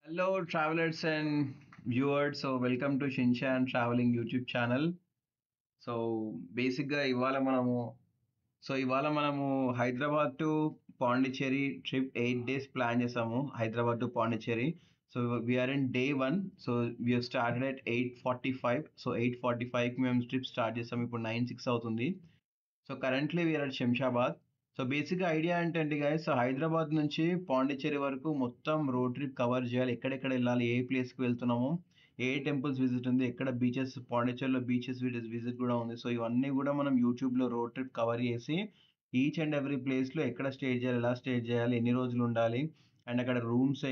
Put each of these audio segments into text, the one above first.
Hello, travelers and viewers. Welcome to Shinshan Traveling YouTube channel. So, బేసిక్‌గా ఇవాళ మనము Hyderabad to Pondicherry trip 8 days plan చేసాము. Hyderabad to Pondicherry. So, we are in day 1. So, we have started at 8:45. So, 8:45కి మేము trip start చేసాము. ఇప్పుడు 9:06 అవుతుంది. So, currently we are at Shamshabad. So, బేసిక్‌గా ఐడియా ఏంటంటే గైస్, హైదరాబాద్ నుంచి పాండిచ్చేరి వరకు మొత్తం రోడ్ ట్రిప్ కవర్ చేయాలి. ఎక్కడెక్కడ వెళ్ళాలి, ఏ ప్లేస్‌కి వెళ్తున్నాము, ఏ టెంపుల్స్ విజిట్ ఉంది, ఎక్కడ బీచెస్, పాండిచ్చేరిలో బీచెస్ విజిట్ కూడా ఉంది. సో, ఇవన్నీ కూడా మనం యూట్యూబ్‌లో రోడ్ ట్రిప్ కవర్ చేసి ఈచ్ అండ్ ఎవ్రీ ప్లేస్‌లో ఎక్కడ స్టే చేయాలి, ఎలా స్టే చేయాలి, ఎన్ని రోజులు ఉండాలి, అండ్ అక్కడ రూమ్స్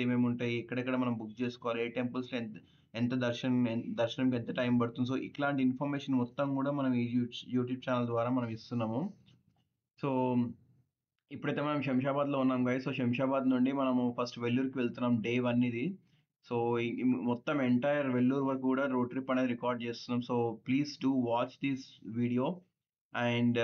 ఏమేమి ఉంటాయి, ఎక్కడెక్కడ మనం బుక్ చేసుకోవాలి, ఏ టెంపుల్స్‌లో ఎంత దర్శనంకి ఎంత టైం పడుతుంది. సో, ఇట్లాంటి ఇన్ఫర్మేషన్ మొత్తం కూడా మనం ఈ యూట్యూబ్ ఛానల్ ద్వారా మనం ఇస్తున్నాము. సో, ఇప్పుడైతే మనం శంషాబాద్‌లో ఉన్నాం గైస్. సో, శంషాబాద్ నుండి మనము ఫస్ట్ వెల్లూరుకి వెళ్తున్నాం. డే 1 ఇది. సో, ఈ మొత్తం ఎంటైర్ వెల్లూరు వరకు కూడా రోడ్ ట్రిప్ అనేది రికార్డ్ చేస్తున్నాం. So, please do watch this video and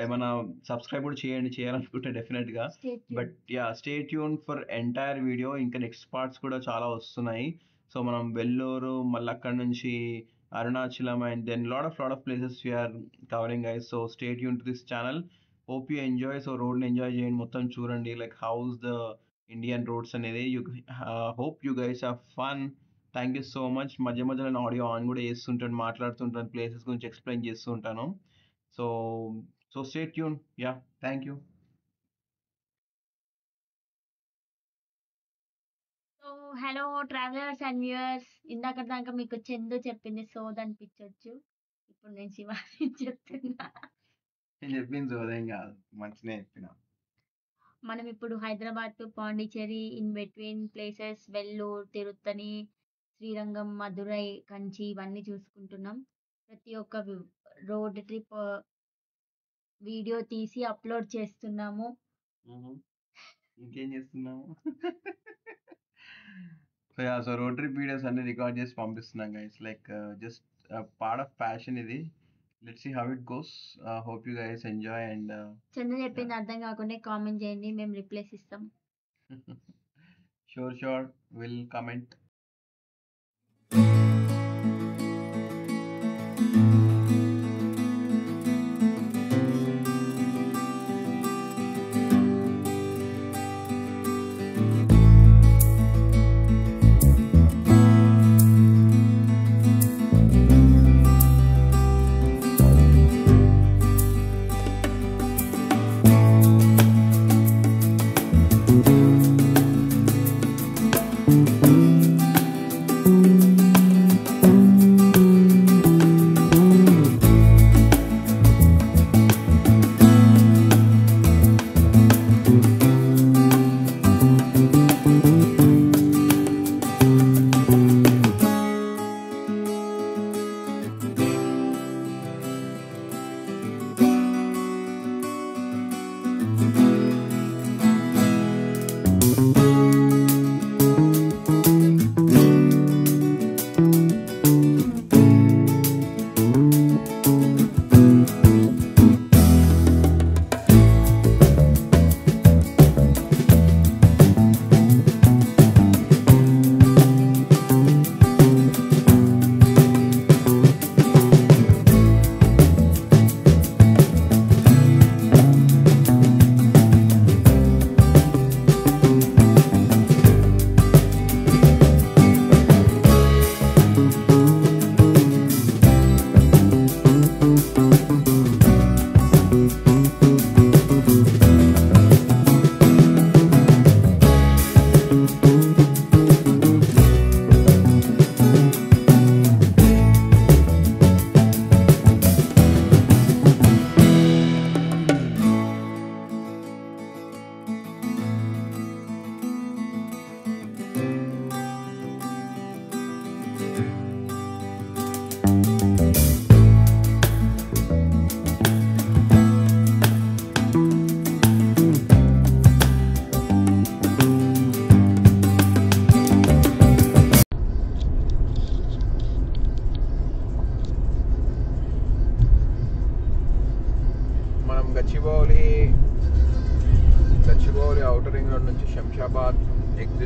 ఏమన్నా సబ్స్క్రైబ్ కూడా చేయాలనుకుంటే డెఫినెట్‌గా. Stay tuned. But yeah! Stay tune for entire video. ఇంకా నెక్స్ట్ పార్ట్స్ కూడా చాలా వస్తున్నాయి. సో, మనం వెల్లూరు, మళ్ళీ అక్కడి నుంచి Arunachalam and then lot of places we are covering guys. So, stay tune to this channel. Hope you enjoy. So, రోడ్‌ని enjoy చేయండి. మొత్తం చూడండి. Like how's the Indian roads అనేది. Hope you guys have fun. Thank you so much. మధ్య మధ్యలో నేను audio on కూడా చేస్తుంటాను. మాట్లాడుతుంటాను. ప్లేసెస్ గురించి ఎక్స్‌ప్లెయిన్ చేస్తూ ఉంటాను. So, stay tune. Yeah! Thank you. So hello travellers and viewers, ఇందాక దాకా మీకు చందు చెప్పింది సోది అనిపించొచ్చు. ఇప్పుడు నేను శివాని చెప్తున్నా. నేను చెప్పింది సోదేం కాదు. మంచినే చెప్పిన. మనం ఇప్పుడు Hyderabad to Pondicherry in between places Vellore, Tiruttani, Srirangam, Madurai, Kanchi ఇవన్నీ చూసుకుంటున్నాం. ప్రతి ఒక్క రోడ్ ట్రిప్ వీడియో తీసి అప్లోడ్ చేస్తున్నాము. ఇంకేం చేస్తున్నాము? సో రోడ్ ట్రిప్ వీడియోస్ అన్ని రికార్డ్ చేసి పంపిస్తున్నాం guys. Like just part of passion ఇది. Let's see how it goes. Hope you guys enjoy and Chandu చెప్పింది అర్థం కాకుండా కామెంట్ చేయండి, మేము రిప్లైస్ ఇస్తాం. Sure will comment.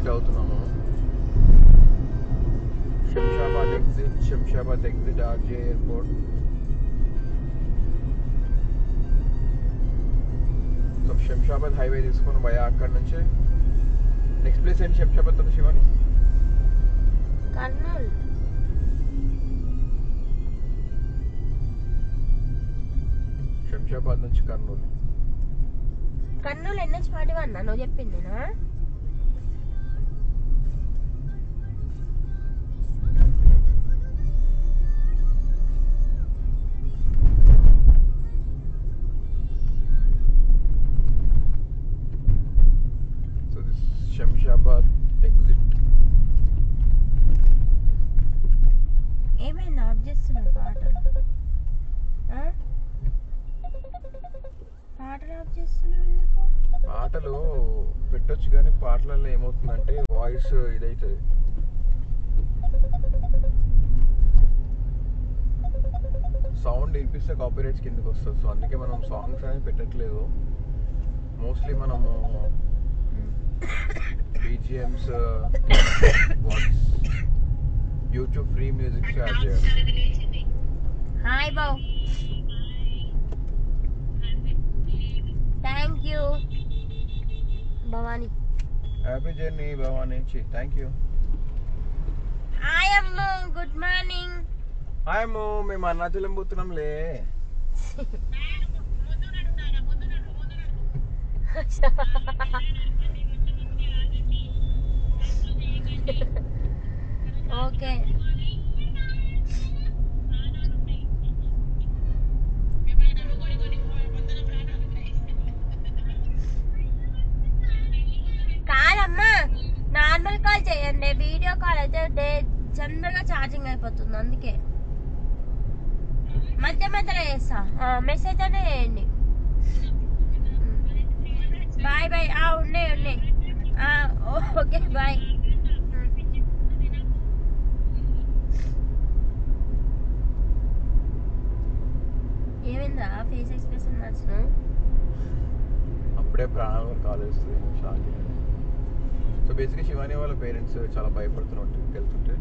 ఎగ్జిట్ అవుతున్నాము. Shamshabad exit RJ airport. So Shamshabad highway తీసుకొని పోయా అక్కడ నుంచి నెక్స్ట్ ప్లేస్ ఏంటి శంషాబాద్ తర్వాత శివాని? కర్నూలు. శంషాబాద్ నుంచి కర్నూలు. కర్నూలు NH41 నువ్వు చెప్పిందేనా? So this Shamshabad exit. ఏమైంది ఆఫ్ చేస్తున్నావు పాటలు? పాటలు ఆఫ్ చేస్తున్నావు ఎందుకు? పాటలు పెట్టొచ్చు కానీ పాటలలో ఏమవుతుందంటే వాయిస్ ఇదవుతుంది. సౌండ్ వినిపిస్తే కాపీరైట్స్ కిందకి వస్తుంది. సో అందుకే మనం సాంగ్స్ అనేది పెట్టట్లేదు. మోస్ట్లీ మనము BGMs YouTube free music add చేయాలి. హాయ్ బావ్, thank you Bhavani. Happy journey Bhavani. Thank you. Hi అమ్మ, గుడ్ మార్నింగ్. హాయ్ అమ్మో, మేము అరుణాచలం పోతున్నాంలే. ఓకే. కాదమ్మా, నార్మల్ కాల్ చేయండి, వీడియో కాల్ అయితే జనరల్గా ఛార్జింగ్ అయిపోతుంది. అందుకే మధ్యలో చేస్తా, మెసేజ్ అనే చేయండి. Bye bye. ఉన్నాయి. Okay bye. ఏమైందా ఫేస్ ఎక్స్ప్రెషన్ మార్చిన? అప్పుడే ప్రాణాల వరకు ఆలోచిస్తుంది షాకి. సో బేసిక్గా శివాని వాళ్ళ పేరెంట్స్ చాలా భయపడుతున్నారు ట్రిప్కి వెళ్తుంటే.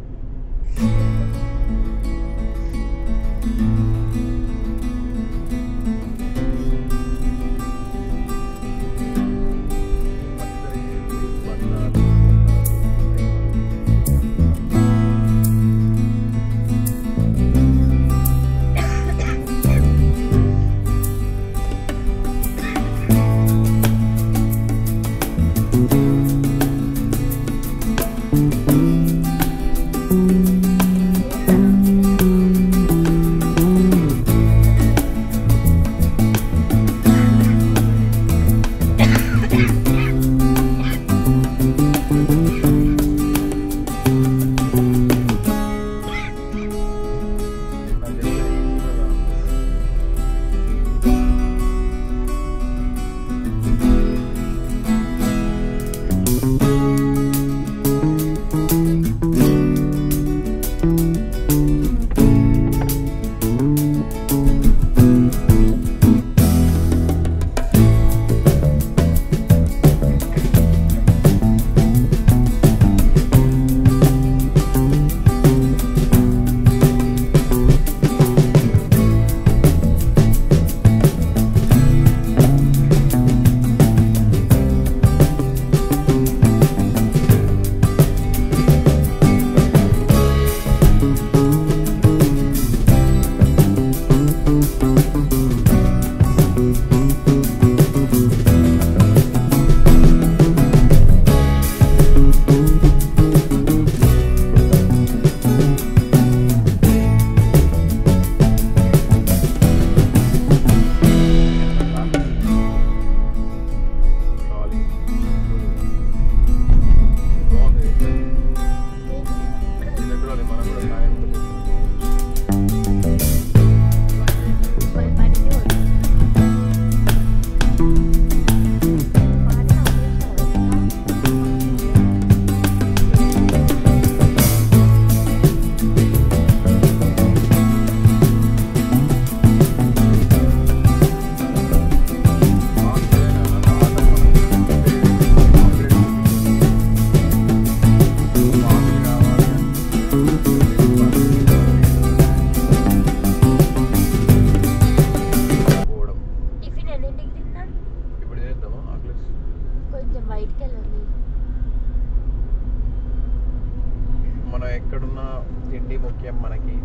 ఎక్కడున్నా తిండి ముఖ్యం మనకి.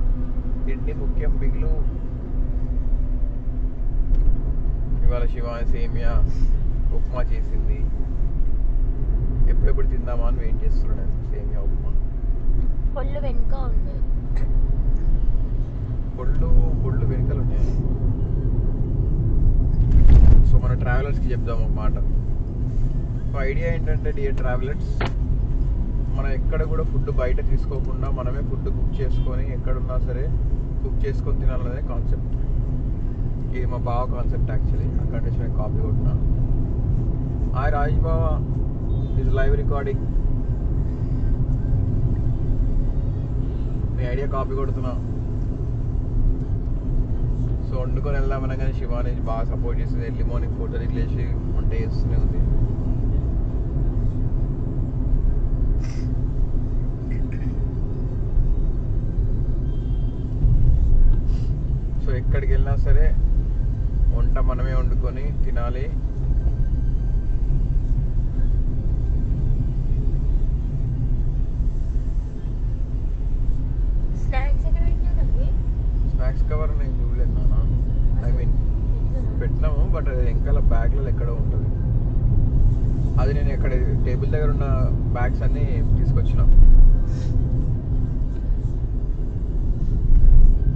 తిండి ముఖ్యం బిగులు. ఇవాళ శివాని సేమియా ఉప్మా చేసింది. ఎప్పుడెప్పుడు తిందామా అని వెయిట్ చేస్తున్నాను. సేమియా ఉప్మా పొల్లు వెనుక ఉంది. పొళ్ళు వెనుకలు ఉన్నాయి. సో మన ట్రావెలర్స్కి చెప్దాం ఒక మాట. సో ఐడియా ఏంటంటే డియర్ ట్రావెలర్స్, మనం ఎక్కడ కూడా ఫుడ్ బయట తీసుకోకుండా మనమే ఫుడ్ కుక్ చేసుకొని ఎక్కడున్నా సరే కుక్ చేసుకొని తినాలనే కాన్సెప్ట్. ఇది మా బావ కాన్సెప్ట్ యాక్చువల్లీ. అక్కడ నుంచి నేను కాపీ కొట్టినా. హాయ్ రాజ్ బావ, ఇది లైవ్ రికార్డింగ్. నీ ఐడియా కాపీ కొడుతున్నా. సో వండుకొని వెళ్దామన్నా కానీ శివాని బాగా సపోర్ట్ చేస్తుంది. ఎర్లీ మార్నింగ్ 4:30 లేచి వంట చేస్తూనే ఉంది. సో ఎక్కడికి వెళ్ళినా సరే వంట మనమే వండుకొని తినాలి. స్నాక్స్ ఎక్కడ పెట్టారండి? స్నాక్స్ కవర్ నేను చూడలేదు నాన్న. ఐ మీన్ పెట్టినాము, బట్ అది వెనకాల బ్యాగ్లలో ఎక్కడో ఉంటుంది. అది నేను ఎక్కడ టేబుల్ దగ్గర ఉన్న బ్యాగ్స్ అన్నీ తీసుకొచ్చిన.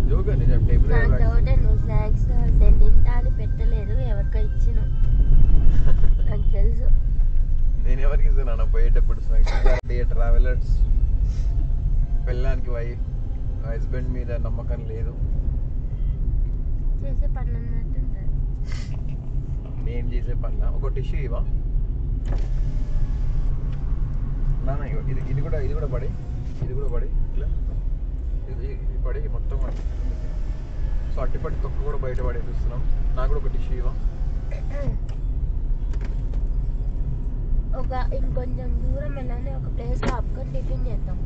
జోగా నిజం, టేబుల్ దగ్గర నాకు డౌట్, నువ్వు స్నాక్స్ నేను తింటా అని పెట్టలేదు, ఎవరికో ఇచ్చిన. నాకు తెలుసు. నేను ఎవరికి ఇస్తాను పోయేటప్పుడు స్నాక్స్. ట్రావెలర్స్, పెళ్ళానికి హస్బెండ్ మీద నమ్మకం లేదు. చేసే పనులు అన్నట్టు ఉంటుంది. నేను చేసే పనుల ఒక టిష్యూ ఇవా నాన్న. ఇది కూడా పడి ఇట్లా ఇది పడి మొత్తం. సో అట్టిపడి తొక్క కూడా బయట పడేపిస్తున్నాం. నాకు కూడా ఒక టిష్యూ ఇవా. ఇంకొంచెం దూరం వెళ్ళాలి, ఒక ప్లేస్ లో ఆపుకొని టిఫిన్ చేద్దాం.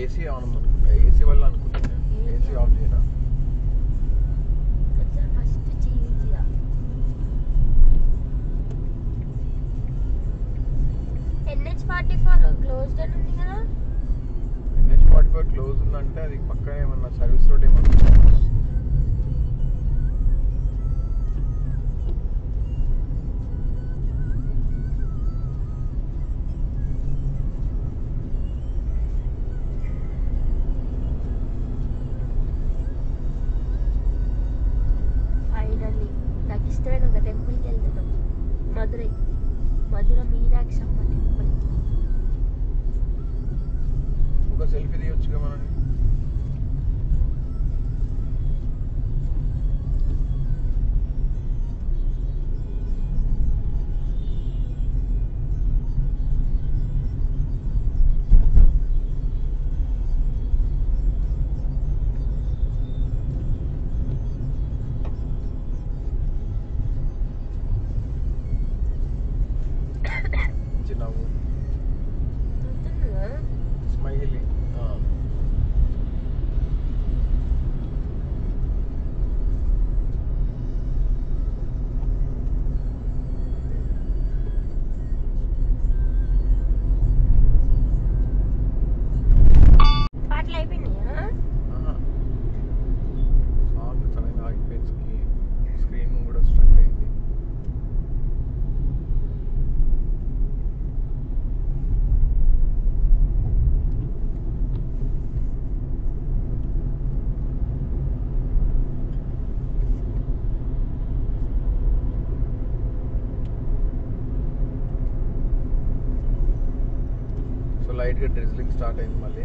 ఏసీ ఆన్ ఉంది. ఏసీ వల్ల అనుకుంటున్నాను. ఏసీ ఆఫ్ చేయనా? ఫస్ట్ చేయించిరా. NH44 క్లోజ్డ్ అని ఉంది కదా. NH44 క్లోజ్ ఉందంటే అది పక్కన ఏమన్నా సర్వీస్ రోడ్ ఏమన్నా. నాకు ఇష్టమైన ఒక టెంపుల్కి వెళ్తున్నాం. మధుర మీనాక్షి అమ్మ టెంపుల్. ఒక సెల్ఫీ తీయొచ్చుగా మనని. చిన్నవు స్మైలీ. పాటలు అయిపోయినాయా? సాంగ్ సడన్గా ఆగిపోయింది. స్క్రీన్ కూడా స్ట్రక్ అయింది. లైట్గా డ్రిజ్లింగ్ స్టార్ట్ అయింది మళ్ళీ.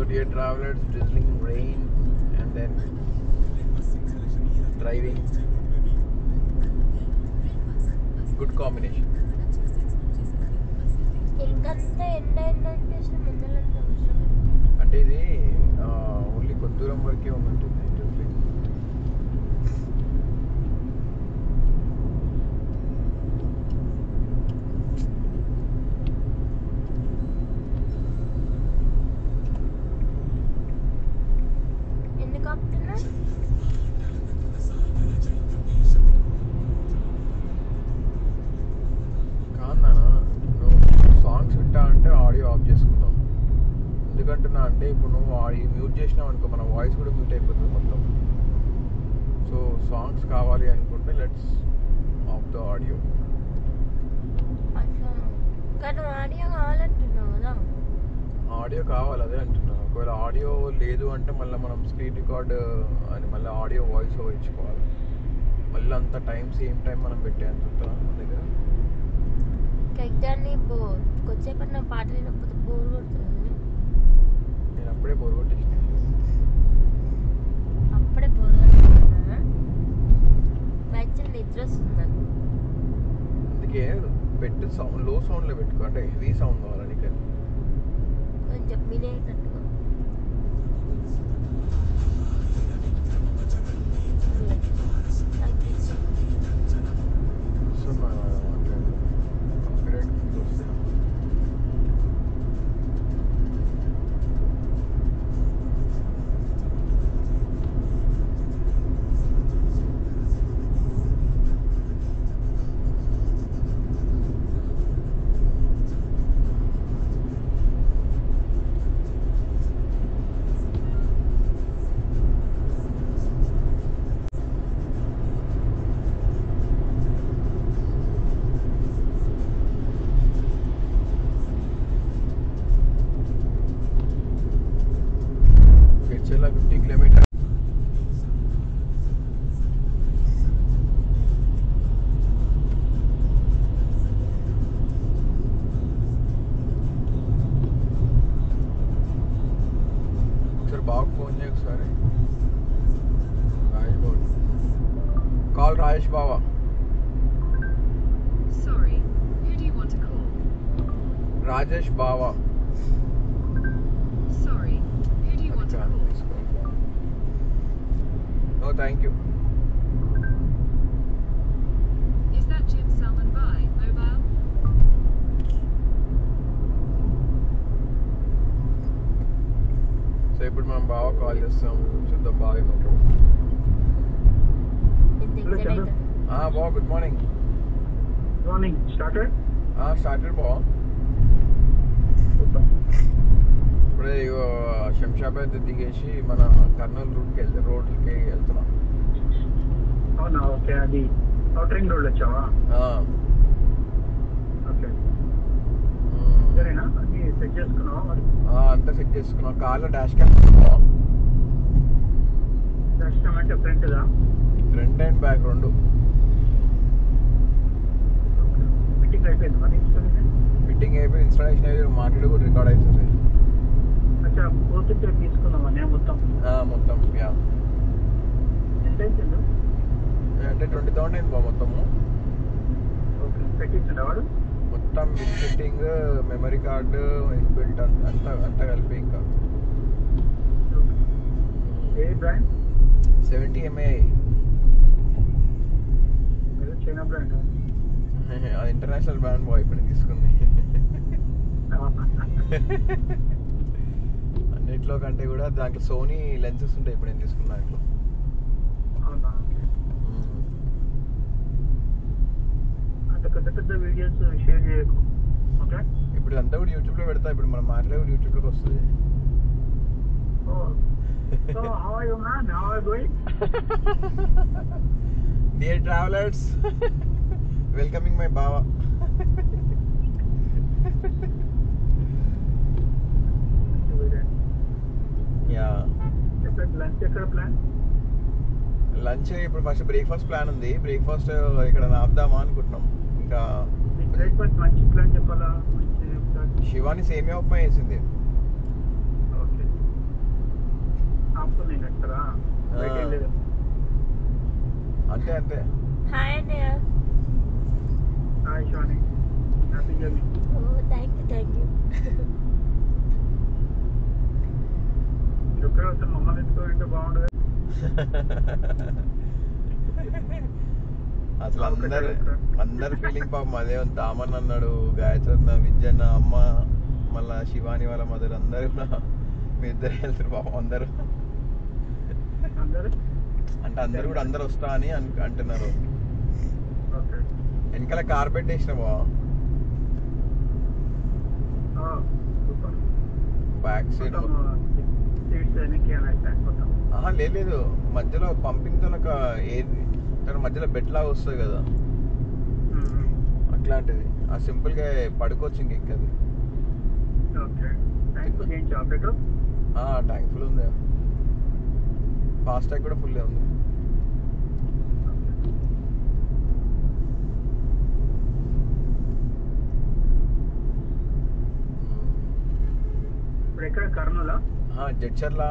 So dear travelers, drizzling rain and then driving. Good combination. ఇంకంతా ఎండ అనిపిస్తుంది ముందరంతా అంటే ఇది ఓన్లీ కొద్ది దూరం వరకే ఉన్నట్టుంది డ్రిజ్లింగ్. ఎందుకు ఆపుతున్నా? సాంగ్స్ వింటా అంటే ఆడియో ఆఫ్ చేసుకుందాం. ఎందుకంటున్నా అంటే ఇప్పుడు నువ్వు ఆడియో మ్యూట్ చేసినావు అనుకో మన వాయిస్ కూడా మ్యూట్ అయిపోతుంది మొత్తం. సో సాంగ్స్ కావాలి అనుకుంటే లెట్స్ ఆఫ్ ద ఆడియో. కానీ ఆడియో కావాలంటున్నావు కదా? ఆడియో కావాలి, అదే అంటున్నాను. ఒకవేళ ఆడియో లేదు అంటే మళ్ళీ మనం స్క్రీన్ రికార్డ్ అని మళ్ళీ ఆడియో వాయిస్ ఓవర్ ఇచ్చుకోవాలి. మళ్ళీ అంత టైం సేమ్ టైం మనం పెట్టేంత ఉంటుందా మన దగ్గర? ఎగ్జామ్ని కొద్దిసేపటి నా పాట వినకపోతే బోర్ కొడుతుంది. నేను అప్పుడే బోర్ కొట్టేసిన. అప్పుడే బోర్ కొడుతున్నా యాక్చువల్ నిద్ర వస్తుంది నాకు. అందుకే పెట్టి సౌండ్ లో సౌండ్లో పెట్టుకో, అంటే హెవీ సౌండ్ కావాలి నీకు. కొంచెం వినేటట్టుగా చల్ల 50 కిలోమీటర్. ఒకసారి బాగా ఫోన్ చేయ ఒకసారి. Rajesh Babu call. Rajesh Baba. Sorry, who do you want to call? Rajesh బావా. Sorry, who do you want to call? No, thank you. Is that Jim Salmon by mobile? So ఇప్పుడు మనం బాగా కాల్ చేస్తాం, చూద్దాం బాగా ఏమంటాడు. బావ గుడ్ మార్నింగ్. మార్నింగ్ స్టార్టెడ్ బావ. ఇప్పుడే శంషాబాద్ దిగేసి మన కర్నూలు రోడ్కి వెళ్తున్నాం. అవునా, ఓకే. అది అవుటర్ రింగ్ రోడ్ వచ్చావా? ఓకే, సరేనా? అది సెట్ చేసుకున్నావా? అంతా సెట్ చేసుకున్నాం. కార్లో డాష్ క్యామ్ తీసుకున్నాం. డాష్ క్యామ్ అంటే ఫ్రంట్దా? ఫ్రంట్ అండ్ బ్యాక్ రెండు. ఫిట్టింగ్ అయిపోయింది మరి? ఫిట్టింగ్ అయిపోయి ఇన్స్టాలేషన్ అయితే మాట్లాడి కూడా రికార్డ్ అవుతుంది. అచ్చా, పోతుంటే తీసుకున్నావా మొత్తం? మొత్తం యా. ఎంత అవుతుంది అంటే 20,000 అయింది బా మొత్తము. ఓకే, పెట్టించండి వాడు మొత్తం with fitting, memory card, inbuilt అంతా కలిపి. ఇంకా ఏ బ్రాండ్? 70 MAI. China brand? అది ఇంటర్నేషనల్ బ్రాండ్ బాయ్ ఇప్పుడు తీసుకుంది. అన్నిట్లో కంటే కూడా దాంట్లో సోనీ లెన్సెస్ ఉంటాయి ఇప్పుడు నేను తీసుకున్న దాంట్లో. అవునా, అంటే పెద్ద పెద్ద వీడియోస్ షేర్ చేయకు, ఓకే? ఇప్పుడు అంతా కూడా యూట్యూబ్లో పెడతా. ఇప్పుడు మనం మాట్లాడే కూడా యూట్యూబ్లోకి వస్తుంది. So how are you, man? How are you going? Dear travelers, welcoming my Baba. Yeah. Lunch ఎక్కడ ప్లాన్? లంచ్ ఇప్పుడు ఫస్ట్ బ్రేక్ఫాస్ట్ ప్లాన్ ఉంది. బ్రేక్ఫాస్ట్ ఇక్కడ ఆపుదామా అనుకుంటున్నాం. ఇంకా బ్రేక్ఫాస్ట్ మంచి ప్లాన్ చెప్పాలా? మంచి శివాని సేమియా ఉప్మా వేసింది. ఓకే, అంతే అంతే. హాయ్ అన్నయ్య. Hi Shivani, happy journey. Oh thank you. ఎక్కడ వస్తే మమ్మల్ని ఎత్తుకోవాలంటే బాగుండదు. అసలు అందరు ఫీలింగ్ పాపం అదే ఉంది. దామన్ అన్నాడు, గాయత్రత్న, విద్యన్న, అమ్మ, మళ్ళా శివాని వాళ్ళ మదర్ అందరు మీ ఇద్దరు వెళ్తారు పాపం అందరు. అందరూ అంటే అందరు కూడా అందరు వస్తా అని అంటున్నారు. ఓకే. వెనకాల కార్పెట్ వేసిన బా సూపర్. Back side. సీట్స్ వెనక్కి మొత్తం. లేదు, మధ్యలో పంపింగ్ తో ఒక ఏది మధ్యలో బెడ్ లాగా వస్తుంది కదా, అట్లాంటిది. ఆ సింపుల్ గా పడుకోవచ్చు ఇంకెక్కది. ఓకే. ట్యాంక్ ఫుల్ చేయించా ఆపరేటర్? ట్యాంక్ ఫుల్ ఉంది. ఫాస్ట్ ట్యాగ్ కూడా ఫుల్ ఉంది. ఇప్పుడు ఎక్కడ కర్నూలా? జడ్చర్ల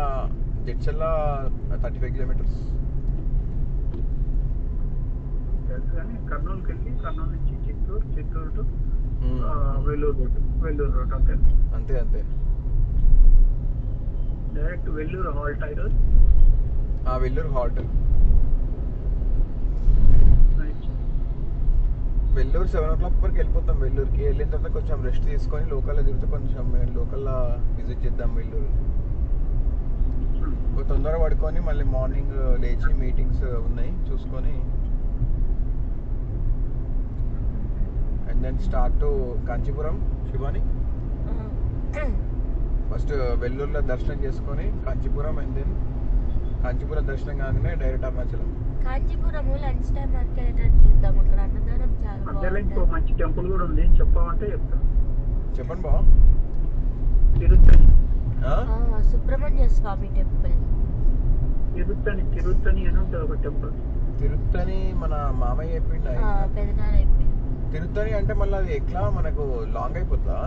35 కిలోమీటర్స్. తెలుసు కానీ కర్నూలుకి వెళ్ళి కర్నూలు నుంచి చిత్తూరు టు వెల్లూరు రోడ్ అంతే. అంతే డైరెక్ట్ వెల్లూరు హాల్ట్ ఈరోజు. వెల్లూరు హాల్ట్. వెల్లూరు 7 o'clock వరకు వెళ్ళిపోతాం. వెల్లూరుకి వెళ్ళిన తర్వాత కొంచెం రెస్ట్ తీసుకొని లోకల్లో తిరిగితే కొంచెం లోకల్లో విజిట్ చేద్దాం వెల్లూరు. తొందరగా పడుకొని మళ్ళీ మార్నింగ్ లేచి మీటింగ్స్ ఉన్నాయి చూసుకొని and then start to Kanchipuram. Shivani first వెల్లూరులో దర్శనం చేసుకొని కాంచీపురం, అండ్ దెన్ కాంచీపురం దర్శనం కాగానే direct Arunachalam. Kanchipuram lunch time వరకు వెళ్ళేటట్టు చూద్దాం. అక్కడ అన్నదానం చాలా ఇంకో మంచి టెంపుల్ కూడా ఉంది, చెప్పామంటే చెప్తాను. చెప్పండి బా. తిరుత్తని సుబ్రహ్మణ్య స్వామి టెంపుల్. తిరుత్తని అని ఉంటుంది ఒక టెంపుల్. తిరుత్తని మన మామయ్య చెప్పిండు. పెదనాన్న చెప్పిండు. తిరుత్తని అంటే మళ్ళీ అది ఎట్లా మనకు లాంగ్ అయిపోతుందా?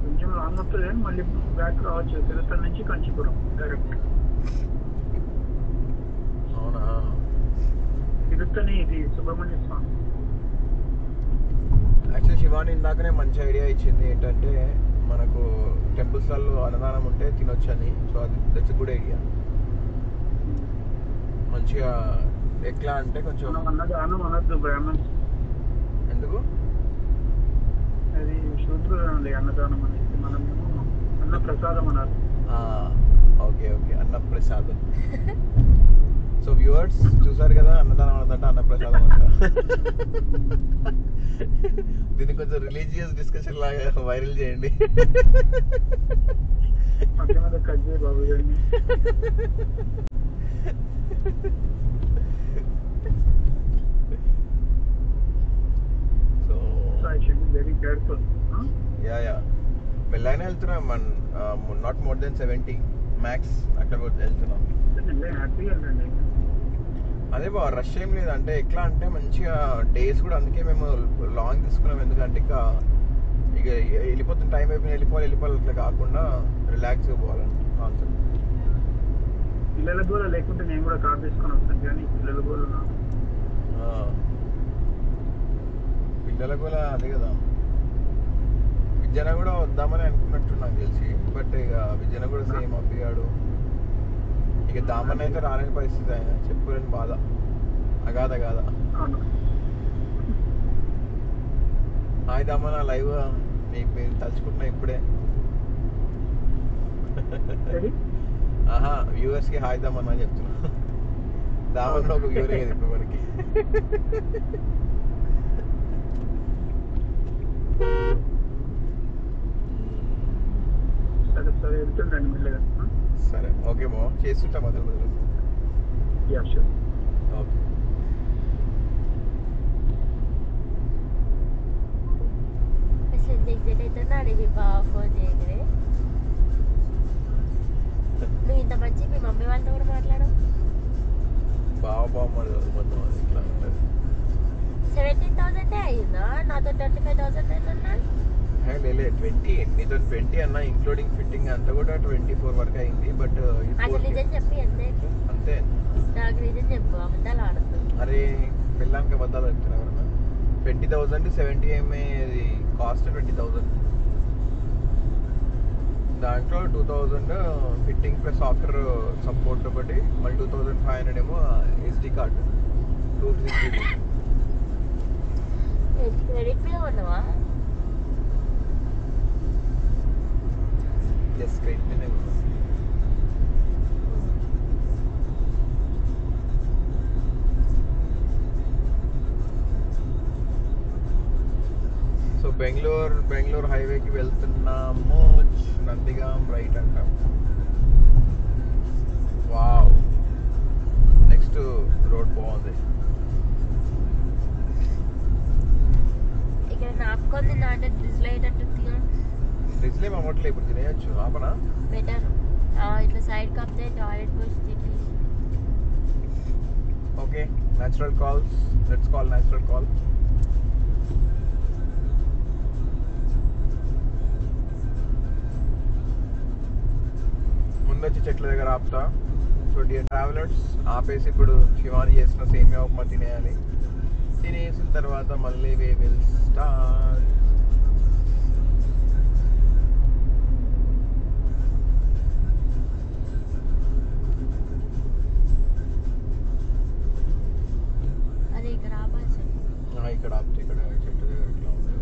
కొంచెం లాంగ్ వస్తుంది కానీ మళ్ళీ బ్యాక్ రావచ్చు. తిరుత్తని నుంచి కాంచీపురం డైరెక్ట్. అవునా? తిరుత్తని ఇది సుబ్రహ్మణ్య స్వామి. యాక్చువల్లీ శివాని ఇందాకనే మంచి ఐడియా ఇచ్చింది, ఏంటంటే మనకు టెంపుల్స్లలో అన్నదానం ఉంటే తినొచ్చని. సో అది దట్స్ గుడ్ ఐడియా. మంచిగా ఎట్లా అంటే కొంచెం అన్నదానం అనొద్దు బ్రాహ్మణ్స్. ఎందుకు? అది శూద్రులు అన్నదానం అనేది. మనమేమో అన్న ప్రసాదం అన్నారు. ఓకే అన్నప్రసాదం. సో వ్యూవర్స్ చూసారు కదా, అన్నదానం అన్నదంట అన్నప్రసాదం అంట. దీన్ని కొంచెం రిలీజియస్ డిస్కషన్ లాగా వైరల్ చేయండి. మధ్య మధ్య కట్ చేయ బాబు. So I should be very careful. Yeah మెల్లగానే వెళ్తున్నాం. నాట్ మోర్ దెన్ 70 మ్యాక్స్ అట్లా వెళ్తున్నాం. హ్యాపీగా వెళ్ళండి. అదే బా, రష్ ఏం లేదు. అంటే ఎట్లా అంటే మంచిగా డేస్ కూడా అందుకే మేము లాంగ్ తీసుకున్నాం. ఎందుకంటే ఇక వెళ్ళిపోతున్న టైం అయిపోయిన వెళ్ళిపోవాలి అట్లా కాకుండా రిలాక్స్గా పోవాలని కాన్సెప్ట్. పిల్లల గోల లేకుంటే నేను కూడా కార్ తీసుకొని వస్తాను, కానీ పిల్లల గోల పిల్లల కూడా అదే కదా. విద్యన కూడా వద్దామని అనుకున్నట్టు నాకు తెలిసి, బట్ ఇక విద్యన కూడా సేమ్ అప్పిగాడు. ఇక దామన్ అయితే రాలేని పరిస్థితి, ఆయన చెప్పుకోలేని బాధ. అగాధ. హాయ్ దామన్, లైవ్ మీరు తలుచుకుంటున్నా ఇప్పుడే. వ్యూవర్స్ కి హాయ్ దామన్ అని చెప్తున్నా. దామన్ ఒక వ్యూవరే కదా ఇప్పుడు మనకి. సరే వెళ్తుండండి మెల్లగా. సరే ఓకే బా, చేస్తుంటా మొదలు. ఓకే. నువ్వు ఇంత మంచి మీ మమ్మీ వాళ్ళతో కూడా మాట్లాడవు. బాగుంది మొత్తం ఇట్లా ఉంటుంది. 17,000 అయిందా? నాతో 25,000 అయిందన్నా. లేలే 20 నీతో 20 అన్న ఇంక్లూడింగ్ ఫిట్టింగ్ అంతా కూడా 24 వరకు అయింది. బట్ అసలు నిజం చెప్పి ఎంత అయితే అంతే. నాకు నిజం చెప్పు, అబద్ధాలు ఆడద్దు. అరే వెళ్ళానికి అబద్ధాలు చెప్తున్నా ఎవరన్నా. 20,000 70 ఎంఏ కాస్ట్ 20,000. దాంట్లో 2,000 ఫిట్టింగ్ ప్లస్ సాఫ్ట్వేర్ సపోర్ట్ ఒకటి, మళ్ళీ 2,500 ఏమో SD కార్డ్ 2 3 GB. క్రెడిట్ మీద ఉన్నావా? ఎస్ క్రెడిట్ మీద ఉన్నా. సో బెంగళూరు హైవేకి వెళ్తున్నాము. నందిగాం రైట్ అంటాం. వావ్, నెక్స్ట్ రోడ్ బాగుంది. ఇక్కడ నాపుకొని అంటే డ్రిజిల్ అయ్యేటట్టు డ్రిజిల్ ఏం అవ్వట్లేదు, ఇప్పుడు తినేయచ్చు. ఆపనా? బెటర్. ఇట్లా సైడ్ కప్తే టాయిలెట్ పోసి okay, natural calls. Let's call natural call. ముందొచ్చి చెట్ల దగ్గర ఆపుతా. సో డియర్ ట్రావెలర్స్, ఆపేసి ఇప్పుడు శివాని చేసిన సేమియా ఉప్మా తినేయాలి. తినేసిన తర్వాత మళ్ళీ వి విల్ స్టార్ట్. అది ఇక్కడ ఆపాల్సి. ఇక్కడ ఆపితే ఇక్కడ చెట్టు దగ్గర ఇట్లా ఉంది.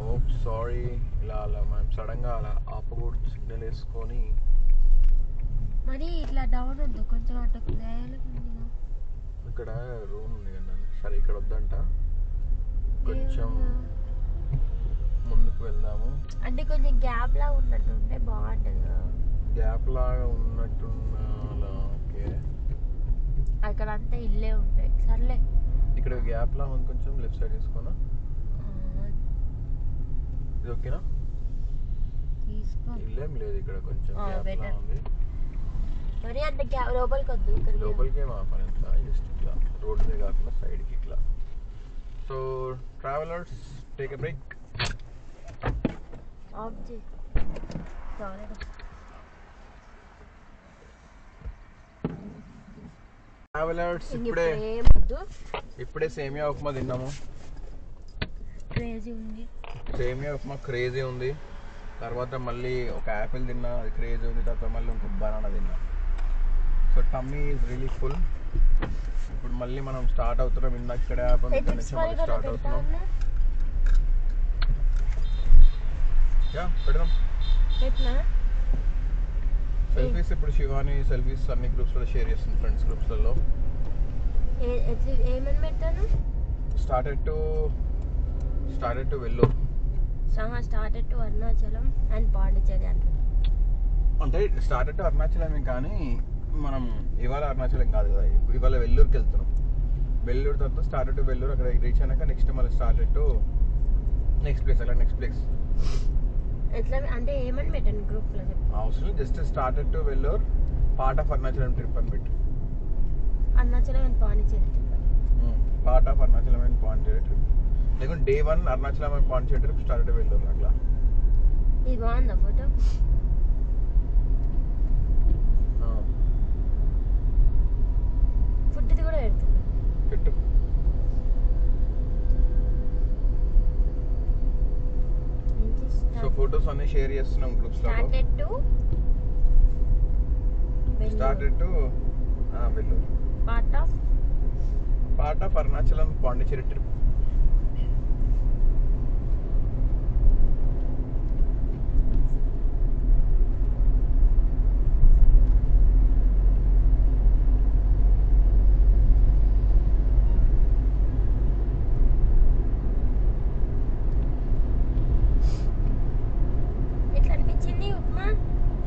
ఓప్ సారీ, ఇలా అలా మనం సడన్గా అలా ఆపకూడదు. సిగ్నల్ వేసుకొని మరి ఇట్లా డౌన్ వద్దు, కొంచెం అటు దయాలి. ఇక్కడ రూమ్ ఉంది కదా. సరే ఇక్కడ వద్దంట, కొంచెం ముందుకు వెళ్దాము. అంటే కొంచెం గ్యాప్ లా ఉన్నట్టు ఉంటే బాగుంటుంది కదా. గ్యాప్ లాగా ఉన్నట్టున్నా. ఓకే, అక్కడ అంతా ఇల్లే ఉంటాయి. సర్లే, ఇక్కడ గ్యాప్ లా ఉంది, కొంచెం లెఫ్ట్ సైడ్ తీసుకోనా? ఇది ఓకేనా? తీసుకో. ఇల్లేం లేదు ఇక్కడ, కొంచెం గ్యాప్ లా better. ఉంది. మరి అంత గ్యాప్ లోపలికి వద్దు. ఇక్కడ లోపలికి ఏం ఆపని, ఇట్లా జస్ట్ ఇట్లా రోడ్ మీద కాకుండా సైడ్కి ఇట్లా. So travellers, take a break. Of చేయి. ట్రావెలర్స్, ఇప్పుడే సేమియా ఉప్మా తిన్నాము. క్రేజీ ఉంది. సేమియా ఉప్మా క్రేజీ ఉంది. తర్వాత మళ్ళీ ఒక యాపిల్ తిన్నా, అది క్రేజీ ఉంది. తర్వాత మళ్ళీ ఇంకొక బనానా తిన్నా. So tummy is really full. ఇప్పుడు మళ్ళీ మనం స్టార్ట్ అవుతున్నాం. ఇందాక ఇక్కడ యాప్ నుంచి మళ్ళీ స్టార్ట్ అవుతున్నాం. పెడదాం సెల్ఫీస్. ఇప్పుడు శివాని సెల్ఫీస్ అన్ని గ్రూప్స్లో షేర్ చేస్తుంది, ఫ్రెండ్స్ గ్రూప్స్లలో. ఏమని పెట్టాను? Started to Vellore. Started to Arunachalam and Pondicherry అంటే స్టార్టెడ్ టు అరుణాచలమే, కానీ మనం ఇవాళ అరుణాచలం కాదు కదా, ఇవాళ వెల్లూరుకి వెళ్తున్నాం. వెల్లూరు తర్వాత స్టార్టెడ్ టు వెల్లూరు, అక్కడ రీచ్ అయినాక నెక్స్ట్ మళ్ళీ స్టార్టెడ్ టు నెక్స్ట్ ప్లేస్. అలా నెక్స్ట్ ప్లేస్ ఎట్లా అంటే ఏమని పెట్టాను గ్రూప్లో? అవసరం, just started to Vellore part of Arunachalam trip అని పెట్టి. Arunachalam and Pondicherry trip. Part of Arunachalam and Pondicherry trip, లేకుంటే Day 1 Arunachalam and Pondicherry trip, started to Vellore. అట్లా. ఇది బాగుందా ఫోటో? ఫుడ్ది కూడా పెడుతుంది. పెట్టు. సో ఫొటోస్ అన్ని షేర్ చేస్తున్నాం గ్రూప్స్ లో. Started to Vellore part of Arunachalam Pondicherry trip.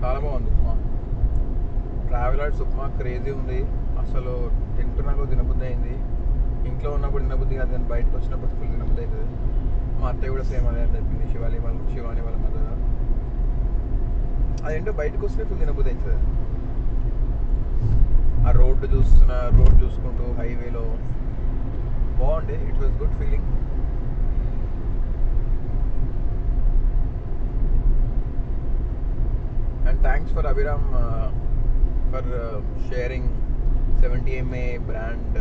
చాలా బాగుంది ఉప్మా. ట్రావెలర్స్ ఉప్మా క్రేజీ ఉంది. అసలు తింటున్నాకో తినబుద్ధి అయింది. ఇంట్లో ఉన్నప్పుడు తినబుద్ధి కాదు, కానీ బయటకు వచ్చినప్పుడు ఫుల్ తినబుద్ధి అవుతుంది. మా అత్తయ్య కూడా సేమ్ అదే అని చెప్పింది, శివాని వాళ్ళ మధ్య. అదేంటో బయటకు వస్తే ఫుల్ తినబుద్ధి అవుతుంది. ఆ రోడ్ చూసుకుంటూ హైవేలో బాగుండే. It was good feeling. Thanks for Abhiram for sharing 70MA brand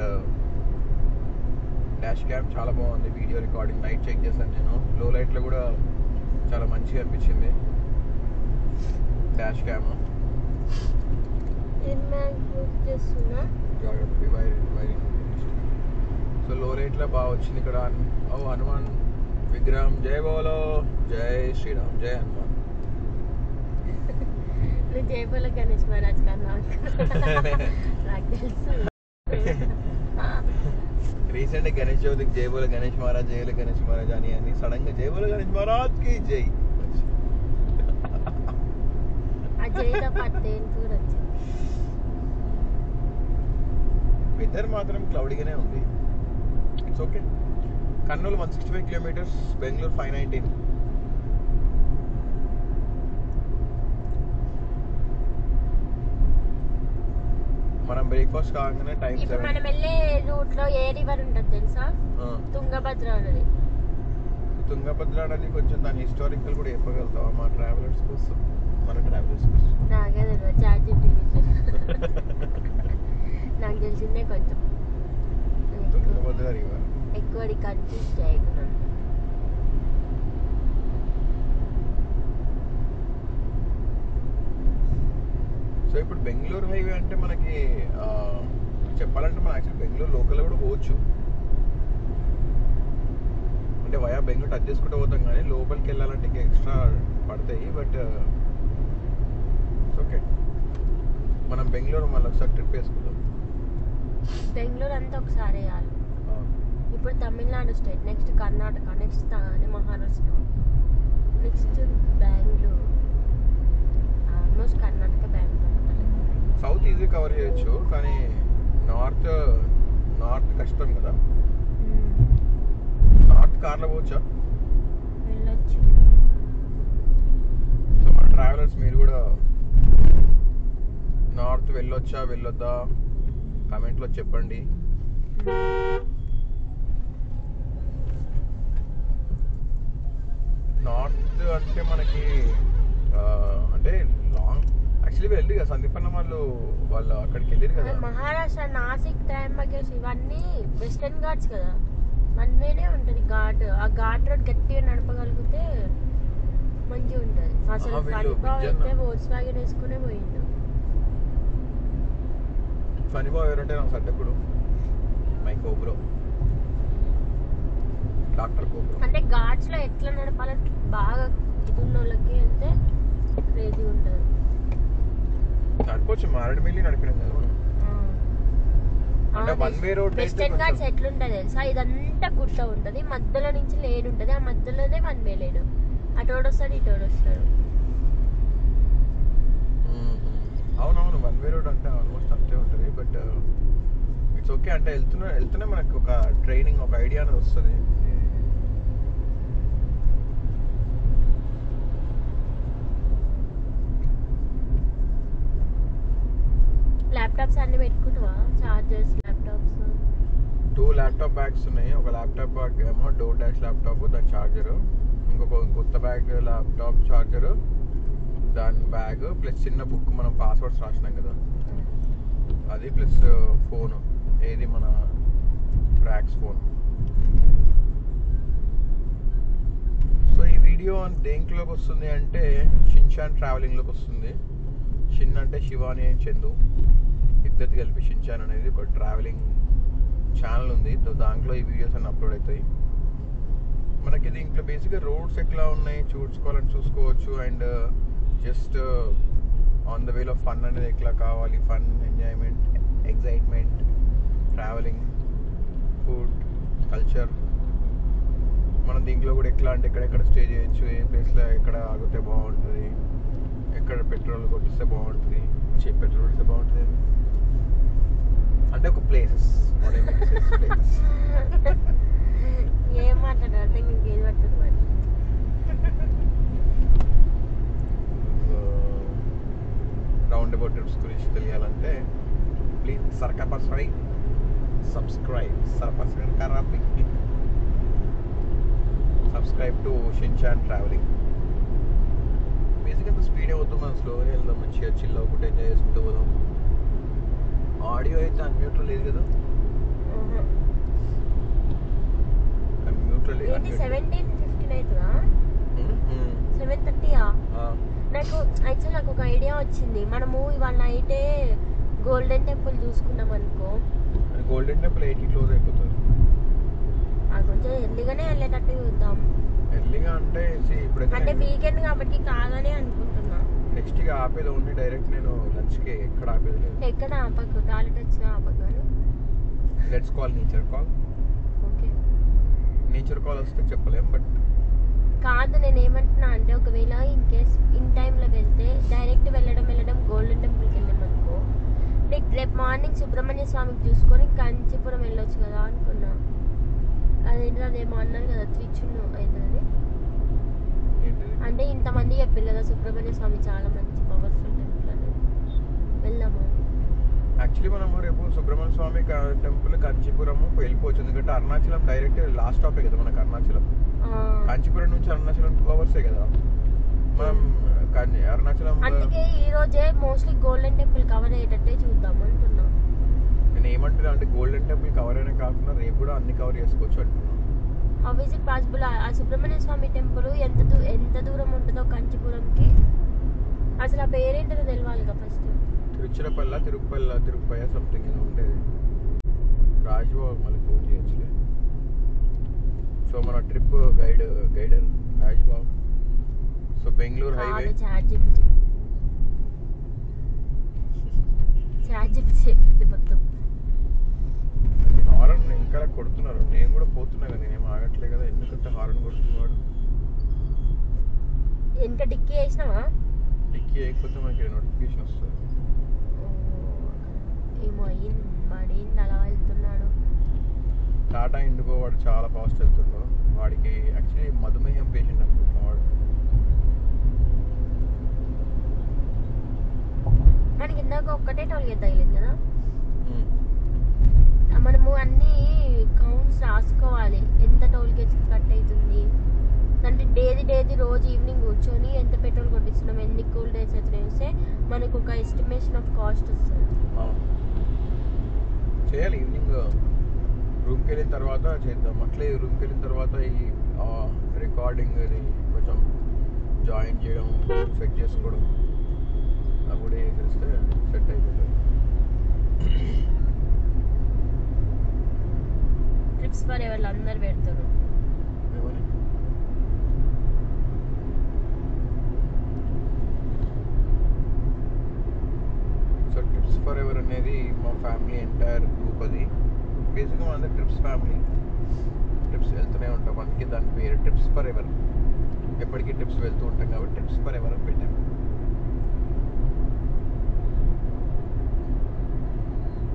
dash cam. చాలా బాగుంది వీడియో రికార్డింగ్. నైట్ చెక్ చేశాను నేను, లో లైట్లో కూడా చాలా మంచిగా అనిపించింది డాష్ క్యామ్. సో లో లైట్లో బాగా వచ్చింది. ఇక్కడ హనుమాన్ విగ్రహం. జై బోలో జై శ్రీరామ్, జై హనుమాన్. జై బోలో గణేష్ మహారాజ్ కన్నా నాకు తెలుసు. రీసెంట్ గణేష్ చవితికి జై బోలో గణేష్ మహారాజ్, జైలో గణేష్ మహారాజ్ అని సడన్ గా జై బోలో గణేష్ మహారాజ్ కి జై. ఆ జైతో పట్టే కూడా వచ్చింది. వెదర్ మాత్రం క్లౌడీగానే ఉంది. It's okay. Kurnool 165 kilometres, Bengaluru 519. మనం బ్రేక్ఫాస్ట్ కాగానే టైం ఇప్పుడు మనం వెళ్ళే రూట్ లో ఏ రివర్ ఉంటుంది తెలుసా? తుంగభద్ర నది. తుంగభద్ర నది కొంచెం దాని హిస్టారికల్ కూడా చెప్పగలుగుతావా మా ట్రావెలర్స్ కోసం, మన ట్రావెలర్స్ కోసం? నాకే తెలియదు, చార్జీపీటీ నాకు తెలిసిందే కొంచెం. తుంగభద్ర రివర్ ఎక్కువ కన్ఫ్యూజ్ చేయకున్నాను. సో ఇప్పుడు బెంగళూరు హైవే అంటే మనకి చెప్పాలంటే మనం యాక్చువల్లీ బెంగళూరు లోకల్ కూడా పోవచ్చు. అంటే వయా బెంగళూరు టచ్ చేసుకుంటూ పోతాం, కానీ లోపలికి వెళ్ళాలంటే ఇంకా ఎక్స్ట్రా పడతాయి. బట్ ఓకే, మనం బెంగళూరు మళ్ళీ ఒకసారి ట్రిప్ వేసుకుందాం. బెంగళూరు అంతా ఒకసారి వేయాలి. ఇప్పుడు Tamil Nadu state, next Karnataka, next Maharashtra, next Bengaluru, almost Karnataka Bengaluru. South easy cover చేయొచ్చు, కానీ నార్త్ కష్టం కదా. నార్త్ కార్లో పోవచ్చా? వెళ్ళొచ్చు. సో మన ట్రావెలర్స్ మీరు కూడా నార్త్ వెళ్ళొచ్చా వెళ్ళొద్దా కామెంట్లో చెప్పండి. నార్త్ అంటే మనకి అంటే లాంగ్ యాక్చువల్లీ వెళ్ళి కదా సందీపన్న వాళ్ళు అక్కడికి వెళ్ళారు కదా. మహారాష్ట్ర నాసిక్, త్రయంబకేశ్ ఇవన్నీ వెస్టర్న్ ఘాట్స్ కదా, వన్ వేనే ఉంటుంది ఘాట్. ఆ ఘాట్ రోడ్ గట్టిగా నడపగలిగితే మంచిగా ఉంటుంది. అసలు ఫణిబాబు అయితే వోల్క్స్వాగన్ వేసుకునే పోయిండు. ఫణిబాబు ఎవరంటే నాకు సడ్డకుడు, మై కోబ్రో, డాక్టర్ కోబ్రో. అంటే ఘాట్స్ లో ఎట్లా నడపాలంటే బాగా ఇది ఉన్న వాళ్ళకి వెళ్తే క్రేజీ ఉంటుంది. నడపచ్చు, మారేడుమిల్లి నడిపినాం కదా మనం. అంటే one way road. Western Ghats ఎట్లుంటది తెలుసా? ఇదంతా గుట్ట ఉంటది, మధ్యలో నుంచి లేన్ ఉంటది, ఆ మధ్యలోనే వన్ వే లేను. అటోడు వస్తాడు, ఇటోడు వస్తాడు. అవునవును, వన్ వే రోడ్ అంటే ఆల్మోస్ట్ అంతే ఉంటుంది. But it's okay. అంటే వెళ్తూనే మనకు ఒక ట్రైనింగ్, ఒక ఐడియా అనేది వస్తుంది. ల్యాప్టాప్స్ అన్ని పెట్టుకుంటావా? Chargers, laptops. 2 ల్యాప్టాప్ బ్యాగ్స్ ఉన్నాయి. ఒక ల్యాప్టాప్ బ్యాగ్ ఏమో డోర్ డాష్ ల్యాప్టాప్, దాని చార్జరు. ఇంకొక కొత్త బ్యాగ్ ల్యాప్టాప్ చార్జరు, దాని బ్యాగ్ ప్లస్ చిన్న బుక్, మనం పాస్వర్డ్స్ రాసినాం కదా అది, ప్లస్ ఫోను, ఏది మన ట్రాక్స్ ఫోన్. సో ఈ వీడియో దేంట్లోకి వస్తుంది అంటే షిన్చాన్ ట్రావెలింగ్లోకి వస్తుంది. షిన్ అంటే శివాని అండ్ చందు, ఇద్దరు కలిపి షిన్చాన్ అనేది ఒక ట్రావెలింగ్ ఛానల్ ఉంది. దాంట్లో ఈ వీడియోస్ అన్ని అప్లోడ్ అవుతాయి. మనకి దీంట్లో బేసిక్గా రోడ్స్ ఎట్లా ఉన్నాయి చూసుకోవాలని చూసుకోవచ్చు. అండ్ జస్ట్ ఆన్ ద వేలో ఫన్ అనేది ఎట్లా కావాలి, fun, enjoyment, excitement, travelling, food, culture. మనం దీంట్లో కూడా ఎట్లా అంటే ఎక్కడెక్కడ స్టే చేయొచ్చు, ఏ ప్లేస్లో ఎక్కడ ఆగితే బాగుంటుంది, ఎక్కడ పెట్రోల్ కొట్టిస్తే బాగుంటుంది, పెట్రోల్ కొట్టిస్తే బాగుంటుంది అంటే ఒక ప్లేసెస్. ఏం మాట్లాడాలంటే ఇంకేది పడుతుంది మరి. రౌండ్ అబౌట్ ట్రిప్స్ గురించి తెలియాలంటే please subscribe to Shin-chan travelling. బేసిక్గా ఇంత స్పీడ్ అవుతుంది వెళ్దాం, స్లోగా వెళ్దాం, మంచిగా చిల్ అవ్వకుండా ఎంజాయ్ చేసుకుంటూ పోదాం. ఆడియో అయితే అన్మ్యూట్లో లేదు కదా? అన్మ్యూట్లో లేదు. 17:15 అవుతుందా? 7:30. నాకు యాక్చువల్ నాకు ఒక ఐడియా వచ్చింది. మనము ఇవాళ నైటే గోల్డెన్ టెంపుల్ చూసుకున్నాం అనుకో. గోల్డెన్ టెంపుల్ 8కి క్లోజ్ అయిపోతుంది. కొంచెం ఎర్లీగానే వెళ్ళేటట్టు చూద్దాం. ఎర్లీగా అంటే ఇప్పుడైతే అంటే వీకెండ్ కాబట్టి కాదని అనుకుంటున్నా. నెక్స్ట్ గా ఆపేది ఉంది డైరెక్ట్. నేను లంచ్కి ఎక్కడ ఆపేది లేదు. ఎక్కడ ఆపకు, టాయిలెట్ వచ్చినా ఆపగాను. Let's call nature call. Okay, nature call వస్తే చెప్పలేం. బట్ కాదు, నేను ఏమంటున్నా అంటే ఒకవేళ ఇన్ కేస్ ఇన్ టైంలో వెళ్తే డైరెక్ట్ వెళ్ళడం గోల్డెన్ టెంపుల్కి వెళ్ళాం అనుకో, రేపు మార్నింగ్ సుబ్రహ్మణ్య స్వామికి చూసుకొని కంచిపురం వెళ్ళొచ్చు కదా అనుకున్నా. అదేమో అన్నారు కదా, త్రిచున్ను అవుతుంది. అంటే ఇంతమంది చెప్పారు కదా సుబ్రహ్మణ్య స్వామి చాలా మంచి పవర్ఫుల్ టెంపుల్ అని. వెళ్దామా? యాక్చువల్లీ మనం రేపు సుబ్రహ్మణ్య స్వామి టెంపుల్ కంచీపురం వెళ్ళిపోవచ్చు. ఎందుకంటే అరుణాచలం డైరెక్ట్ లాస్ట్ స్టాపే కదా మనకు. అరుణాచలం కాంచీపురం నుంచి అరుణాచలం 2 hours కదా మనం. అరుణాచలం అందుకే ఈ రోజే మోస్ట్లీ గోల్డెన్ టెంపుల్ కవర్ అయ్యేటట్టే చూద్దాం అంటున్నా. నేను ఏమంటున్నా అంటే గోల్డెన్ టెంపుల్ కవర్ అయినా కాకుండా రేపు కూడా అన్ని కవర్ చేసుకోవచ్చు అంటున్నాను. How is it possible? ఆ సుబ్రహ్మణ్య స్వామి టెంపుల్ ఎంత దూరం ఉంటుందో కంచిపురంకి? అసలు ఆ పేరేంటో తెలియాలి కదా ఫస్ట్. తిరుపయ్య సంథింగ్ ఏదో ఉంటుంది. రాజ్బాబు మళ్ళీ ఫోన్ చేయొచ్చులే. సో మన trip guider Rajbabu. So Bengaluru highway chat GPT మొత్తం హారన్ ఇంకా కొడుతున్నారు. నేను కూడా పోతున్నా కదా, నేనేం ఆగట్లే కదా. ఎందుకంటే హారన్ కొడుతున్నాడు. వెనక డిక్కీ వేసినావా? డిక్కీ వేయకపోతే మనకి నోటిఫికేషన్ వస్తుంది. ఏమో అయ్యింది, అలా వెళ్తున్నాడు. టాటా ఇండిగో వాడు చాలా ఫాస్ట్ వెళ్తున్నాడు. వాడికి యాక్చువల్లీ మధుమేహం పేషెంట్ అనుకుంటున్నాడు వాడు. మనకి ఇందాక ఒక్కటే టోల్గేట్ తగిలింది కదా. మనము అన్ని కౌంట్స్ రాసుకోవాలి, ఎంత టోల్గేట్ కట్ అవుతుంది అంటే డేది రోజు ఈవినింగ్ కూర్చొని ఎంత పెట్రోల్ కొట్టిస్తున్నాం, ఎన్ని కూల్ డేస్ వచ్చినాయి వస్తే మనకు ఒక ఎస్టిమేషన్ ఆఫ్ కాస్ట్ వస్తుంది. చేయాలి ఈవినింగ్ రూమ్కి వెళ్ళిన తర్వాత చేద్దాం. అట్లే రూమ్కి వెళ్ళిన తర్వాత ఈ రికార్డింగ్ అది కొంచెం జాయిన్ చేయడం, సెట్ చేసుకోవడం అవి కూడా చేస్తే సెట్ అయిపోతుంది. ట్రిప్స్ ఫర్ ఎవరు అందరు పెడతారు. సో ట్రిప్స్ ఫర్ ఎవర్ అనేది మా ఫ్యామిలీ ఎంటైర్ గ్రూప్. అది బేసిక్గా మన ట్రిప్స్ ఫ్యామిలీ, ట్రిప్స్ వెళ్తూనే ఉంటాం. అందుకే దాని పేరు ట్రిప్స్ ఫర్ ఎవర్. ఎప్పటికీ ట్రిప్స్ వెళ్తూ ఉంటాం కాబట్టి ట్రిప్స్ ఫర్ ఎవర్ అని పెట్టాము.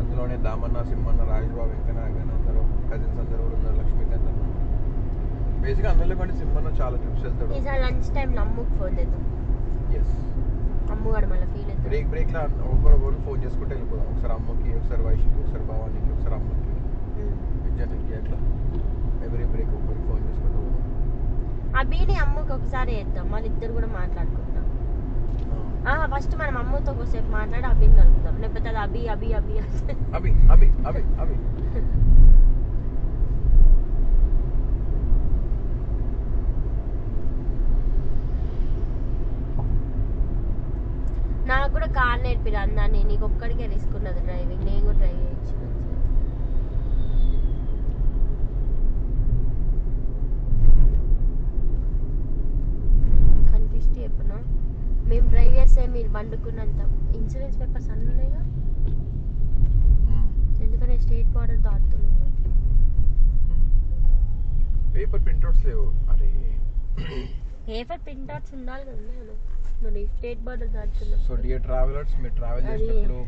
అందులోనే దామన్న, సింహన్న, రాజబాబు, వెంకనాగన్ అందరూ కజిన్స్ అందరూ కూడా ఉన్నారు. లక్ష్మీకాంత్ అన్న. బేసిక్గా అందరిలో కంటే సింహన్న చాలా ట్రిప్స్ వెళ్తాడు. ఈసారి లంచ్ టైంలో అమ్ముకు ఫోన్ చేద్దాం. ఎస్, అమ్ముగాడు మళ్ళీ ఫీల్ అవుతుంది. బ్రేక్లో ఒకరు ఫోన్ చేసుకుంటే వెళ్ళిపోదాం. ఒకసారి అమ్మకి, ఒకసారి వైష్కి, ఒకసారి భవానికి, ఒకసారి అమ్మకి, విజయానికి, అట్లా ఎవ్రీ బ్రేక్ ఒకరికి ఫోన్ చేసుకుంటూ పోదాం. అభిని అమ్మకి ఒకసారి వేద్దాం, మళ్ళీ ఇద్దరు కూడా మాట్లాడుకుంటాం. ఫస్ట్ మనం అమ్మతో ఒకసేపు మాట్లాడి అభిని కలుపుతాం, లేకపోతే అది అభి అభి అభి అభి అభి అభి అభి నాకు కూడా కార్ నేర్పిరా అన్నాన్ని. నీకు ఒక్కడికే రిస్క్ ఉన్నది డ్రైవింగ్, నేను కూడా డ్రైవ్ చేయొచ్చు. కనిపిస్తే చెప్పనా, మేము డ్రైవ్ చేస్తే మీరు బండుకున్నంత ఇన్సూరెన్స్ పేపర్స్ అన్నీ ఉన్నాయిగా. ఎందుకంటే స్టేట్ బార్డర్ దాటుతున్నాం. పేపర్ ప్రింట్అవుట్స్ లేవు. అరే పేపర్ ప్రింట్అవుట్స్ ఉండాలి కదా మరి, స్టేట్ బార్డర్ దాటుతున్నాం. సో డియర్ ట్రావెలర్స్, మీరు ట్రావెల్ చేసినప్పుడు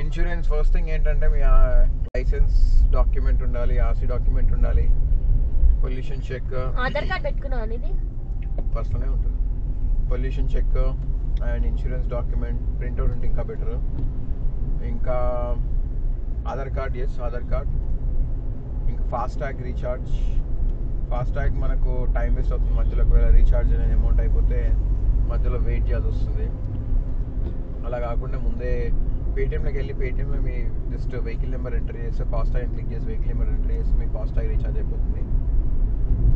ఇన్సూరెన్స్ ఫస్ట్ థింగ్ ఏంటంటే మీ లైసెన్స్ డాక్యుమెంట్ ఉండాలి, ఆర్సీ డాక్యుమెంట్ ఉండాలి, పొల్యూషన్ చెక్. ఆధార్ కార్డ్ పెట్టుకున్నావు అనేది ఫస్ట్లోనే ఉంటుంది. Pollution check and insurance document printout ఉంటే ఇంకా బెటర్. ఇంకా Aadhaar card, yes Aadhaar card. ఇంకా ఫాస్టాగ్ రీఛార్జ్. ఫాస్టాగ్ మనకు టైం వేస్ట్ అవుతుంది మధ్యలో. ఒకవేళ రీఛార్జ్ అనే అమౌంట్ అయిపోతే మధ్యలో మధ్యలో వెయిట్ చేయాల్సి వస్తుంది. అలా కాకుండా ముందే పేటిఎంలోకి వెళ్ళి పేటిఎంలో మీ జస్ట్ వెహికల్ నెంబర్ ఎంటర్ చేస్తే ఫాస్టాగ్ క్లిక్ చేసి వెహికల్ నెంబర్ ఎంటర్ చేసి మీ ఫాస్టాగ్ రీఛార్జ్ అయిపోతుంది.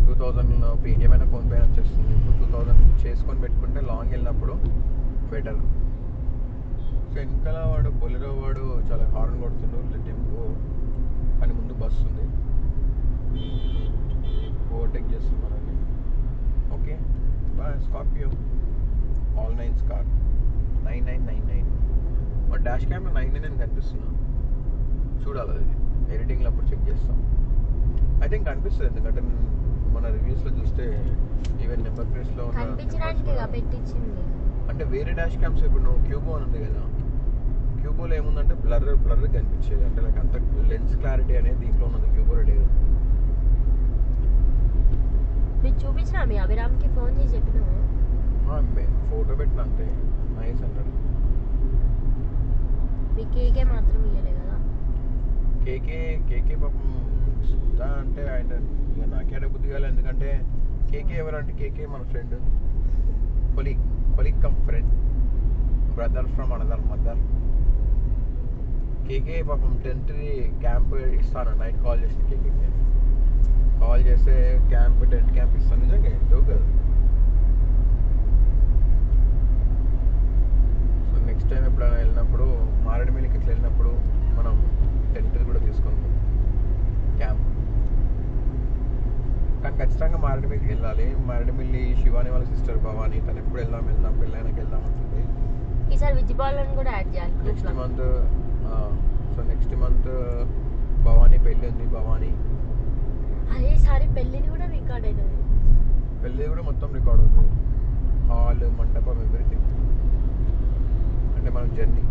2000 పేటిఎం అయినా ఫోన్పే అయినా వచ్చేస్తుంది. ఇప్పుడు 2000 చేసుకొని పెట్టుకుంటే లాంగ్ వెళ్ళినప్పుడు బెటర్. సో వెనకాల వాడు బొలెరో వాడు చాలా హార్న్ కొడుతుండు, లెట్ హిమ్ గో అని. ముందు బస్సు ఉంది, ఓవర్టేక్ చేస్తుంది మనల్ని. Okay Scorpio all 9 car 9999. మా డాష్ క్యామ్లో 99 కనిపిస్తున్నా, చూడాలి అది ఎడిటింగ్లో అప్పుడు చెక్ చేస్తాం. ఐ థింక్ కనిపిస్తుంది, ఎందుకంటే మన రివ్యూస్లో చూస్తే ఈవెన్ నెంబర్ ప్లేట్స్లో కనిపించడానికి పెట్టించింది. అంటే వేరే డాష్ క్యామ్స్ ఇప్పుడు నువ్వు క్యూబో అని ఉంది కదా, క్యూబోలో ఏముందంటే బ్లర్ కనిపించేది. అంటే లైక్ అంత లెన్స్ క్లారిటీ అనేది దీంట్లో ఉన్నది, క్యూబోలో లేదు. మీకు చూపించిన మీ అభిరామ్కి ఫోన్ చేసి చెప్పినాము, ఫోటో పెట్టిన అంతే, నైస్ అంటాడు. మీ కేకే మాత్రం ఇవ్వలే కదా. కేకే పాపం సుద్దా అంటే ఆయన ఇక నాకే బుద్ధి కాలేదు. ఎందుకంటే కేకే ఎవరంటే కేకే మన friend, colleague come friend, brother from another mother. KK పాపం 10th క్యాంప్ ఇస్తాను. నైట్ కాల్ చేసిన కేకే కాల్ చేస్తే టెంట్ క్యాంప్ ఇస్తాను. నిజంగా జోక్ కాదు. సో నెక్స్ట్ టైం ఎప్పుడైనా వెళ్ళినప్పుడు మారేడుమిల్లికి ఇట్లా వెళ్ళినప్పుడు మనం టెంట్ కూడా తీసుకుంటాం క్యాంప్. కానీ ఖచ్చితంగా మారేడుమిల్లికి వెళ్ళాలి. మారేడుమిల్లి శివాని వాళ్ళ సిస్టర్ భవాని, తను ఎప్పుడు వెళ్దాం పెళ్ళైనాకి వెళ్దాం అంటుంది. ఈసారి విజ్జిబాలను కూడా యాడ్ చేయాలి next month. So next month Bhavani పెళ్ళి ఉంది. భవానీ అదేసారి పెళ్ళిని కూడా రికార్డ్ అవుతుంది. పెళ్ళి కూడా మొత్తం రికార్డ్ అవుతుంది, హాల్, మండపం, ఎవ్రీథింగ్. అంటే మన జర్నీ.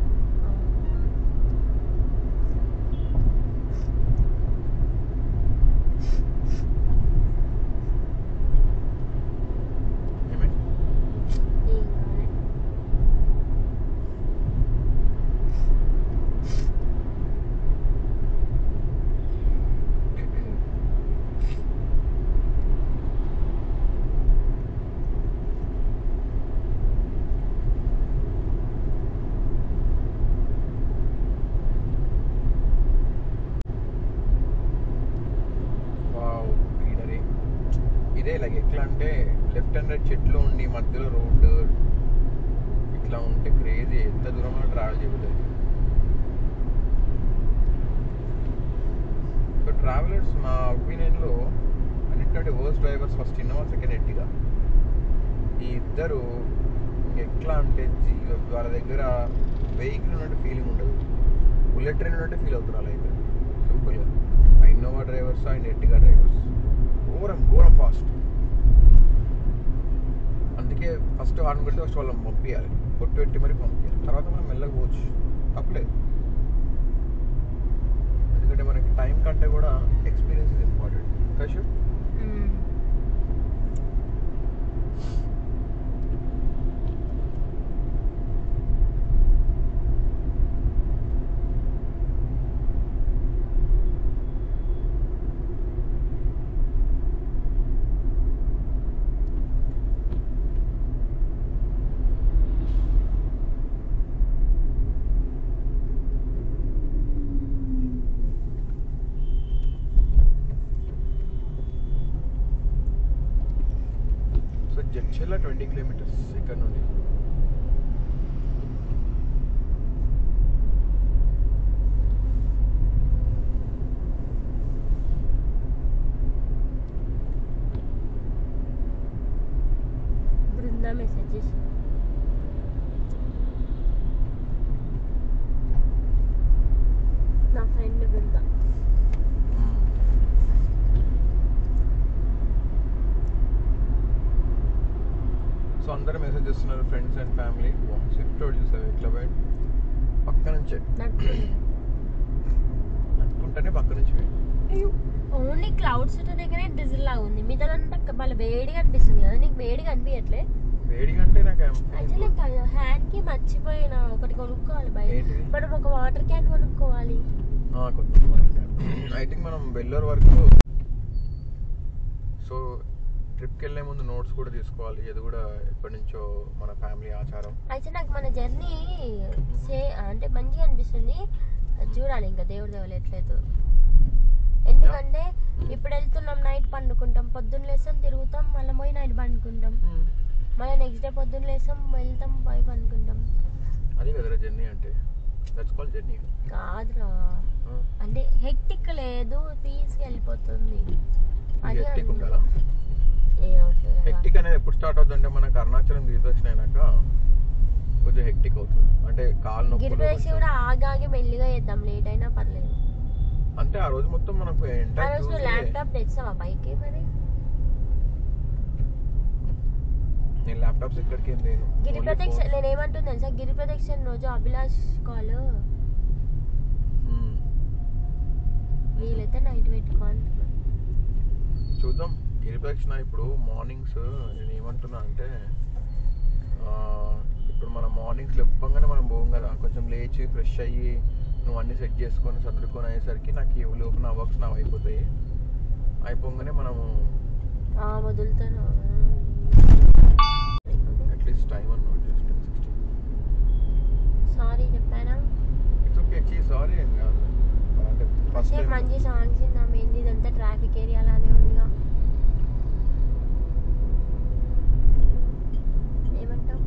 ఇదే ఇలాగ ఎట్లా అంటే లెఫ్ట్ అండ్ రైట్ చెట్లు ఉండి మధ్యలో రోడ్డు ఇట్లా ఉంటే క్రేజీ. ఎంత దూరంలో ట్రావెల్ చేయలేదు. సో ట్రావెలర్స్ నా ఒపీనియన్లో అన్నింటి worst drivers first Innova, second Ertiga. ఈ ఇద్దరు ఎట్లా అంటే వాళ్ళ దగ్గర వెహికల్ ఉన్నట్టు ఫీలింగ్ ఉండదు, బుల్లెట్ ట్రైన్ ఉన్నట్టు ఫీల్ అవుతున్నారు లైక్ సింపుల్గా. ఆ Innova drivers and Ertiga drivers ఘోరం ఫాస్ట్. అందుకే ఫస్ట్ హార్న్ పెడితే ఫస్ట్ వాళ్ళని పంపించాలి, కొట్టు పెట్టి మరి పంపించాలి. తర్వాత మనం మెల్లగా పోవచ్చు, తప్పలేదు. ఎందుకంటే మనకి టైం కంటే కూడా ఎక్స్పీరియన్స్ ఇస్ ఇంపార్టెంట్. కషు జడ్చెల్ల 20 కిలోమీటర్స్ ఇక్కడ నుండి. బృందా మెసేజ్ చేసింది. నా ఫ్రెండ్ బృందా. సో అందరూ మెసేజ్ చేస్తున్నారు, friends and family. Swift road చూసావు ఎట్లా పోయి పక్క నుంచే నడుపుకుంటేనే పక్క నుంచి పోయి. ఓన్లీ క్లౌడ్స్ దగ్గరే డిజిల్ లాగా ఉంది, మిగతాదంతా మళ్ళీ వేడిగా అనిపిస్తుంది కదా. నీకు వేడిగా అనిపించట్లే? వేడిగా అంటే నాకు యాక్చువల్లీ హ్యాండ్ కి మర్చిపోయిన ఒకటి కొనుక్కోవాలి బయట. మనం ఒక వాటర్ క్యాన్ కొనుక్కోవాలి. ఐ థింక్ మనం వెల్లూరు వరకు. సో ట్రిప్కి వెళ్ళే ముందు నోట్స్ కూడా తీసుకోవాలి. అది కూడా ఎప్పటి నుంచో మన ఫ్యామిలీ ఆచారం. అయితే నాకు మన జర్నీ అంటే మంచిగా అనిపిస్తుంది. చూడాలి ఇంకా దేవుడి దేవుడు ఎట్లయితే. ఎందుకంటే ఇప్పుడు వెళ్తున్నాం, నైట్ పండుకుంటాం, పొద్దున్న లేస్తాం తిరుగుతాం, మళ్ళీ పోయి నైట్ పండుకుంటాం, మళ్ళీ నెక్స్ట్ డే పొద్దున్న లేస్తాం వెళ్తాం పోయి పండుకుంటాం. అది కదరా జర్నీ అంటే. That's called journey. కాదురా, అంటే హెక్టిక్ లేదు, పీస్కి వెళ్ళిపోతుంది. అది హెక్టిక్ ఉండాలా? ఏమవుతుంది హెక్టిక్ అనేది ఎప్పుడు స్టార్ట్ అవుతుంది అంటే మనకు అరుణాచలం గిరిప్రదక్షిణ అయినాక కొంచెం హెక్టిక్ అవుతుంది. అంటే కాలు నొప్పులు గిరిప్రదక్షిణ కూడా ఆగాగి మెల్లిగా చేద్దాం, లేట్ అయినా పర్లేదు. అంటే ఆ రోజు మొత్తం మనకు ఆ రోజు ల్యాప్టాప్ తెచ్చావా పైకి? మరి నేను ల్యాప్టాప్స్ ఎక్కడికి ఏం లేను. గిరి ప్రదక్షిణ నేను ఏమంటుంది తెలుసా, గిరి ప్రదక్షిణ రోజు అభిలాష్ కాల్ వీలైతే నైట్ పెట్టుకో అంటున్నా. చూద్దాం. గిరిప్రదక్షిణ ఇప్పుడు మార్నింగ్స్ నేను ఏమంటున్నా అంటే ఇప్పుడు మనం మార్నింగ్స్ లేపంగానే మనం పోం కదా, కొంచెం లేచి ఫ్రెష్ అయ్యి నువ్వు అన్నీ సెట్ చేసుకొని చదువుకొని అయ్యేసరికి నాకు ఈ లోపు నా వర్క్స్ నావి అయిపోతాయి. అయిపోగానే మనము వదులుతాను అట్లీస్ట్ టైం అన్నమాట జస్ట్ 10:16. సారీ చెప్పానా? It's okay. సారీ ఏం కాదు. అంటే ఫస్ట్ కాసేపు మంచి సాంగ్స్ ఇందాం. ఏంది ఇదంతా ట్రాఫిక్ ఏరియా లానే ఉందిగా. ఏమంటావు?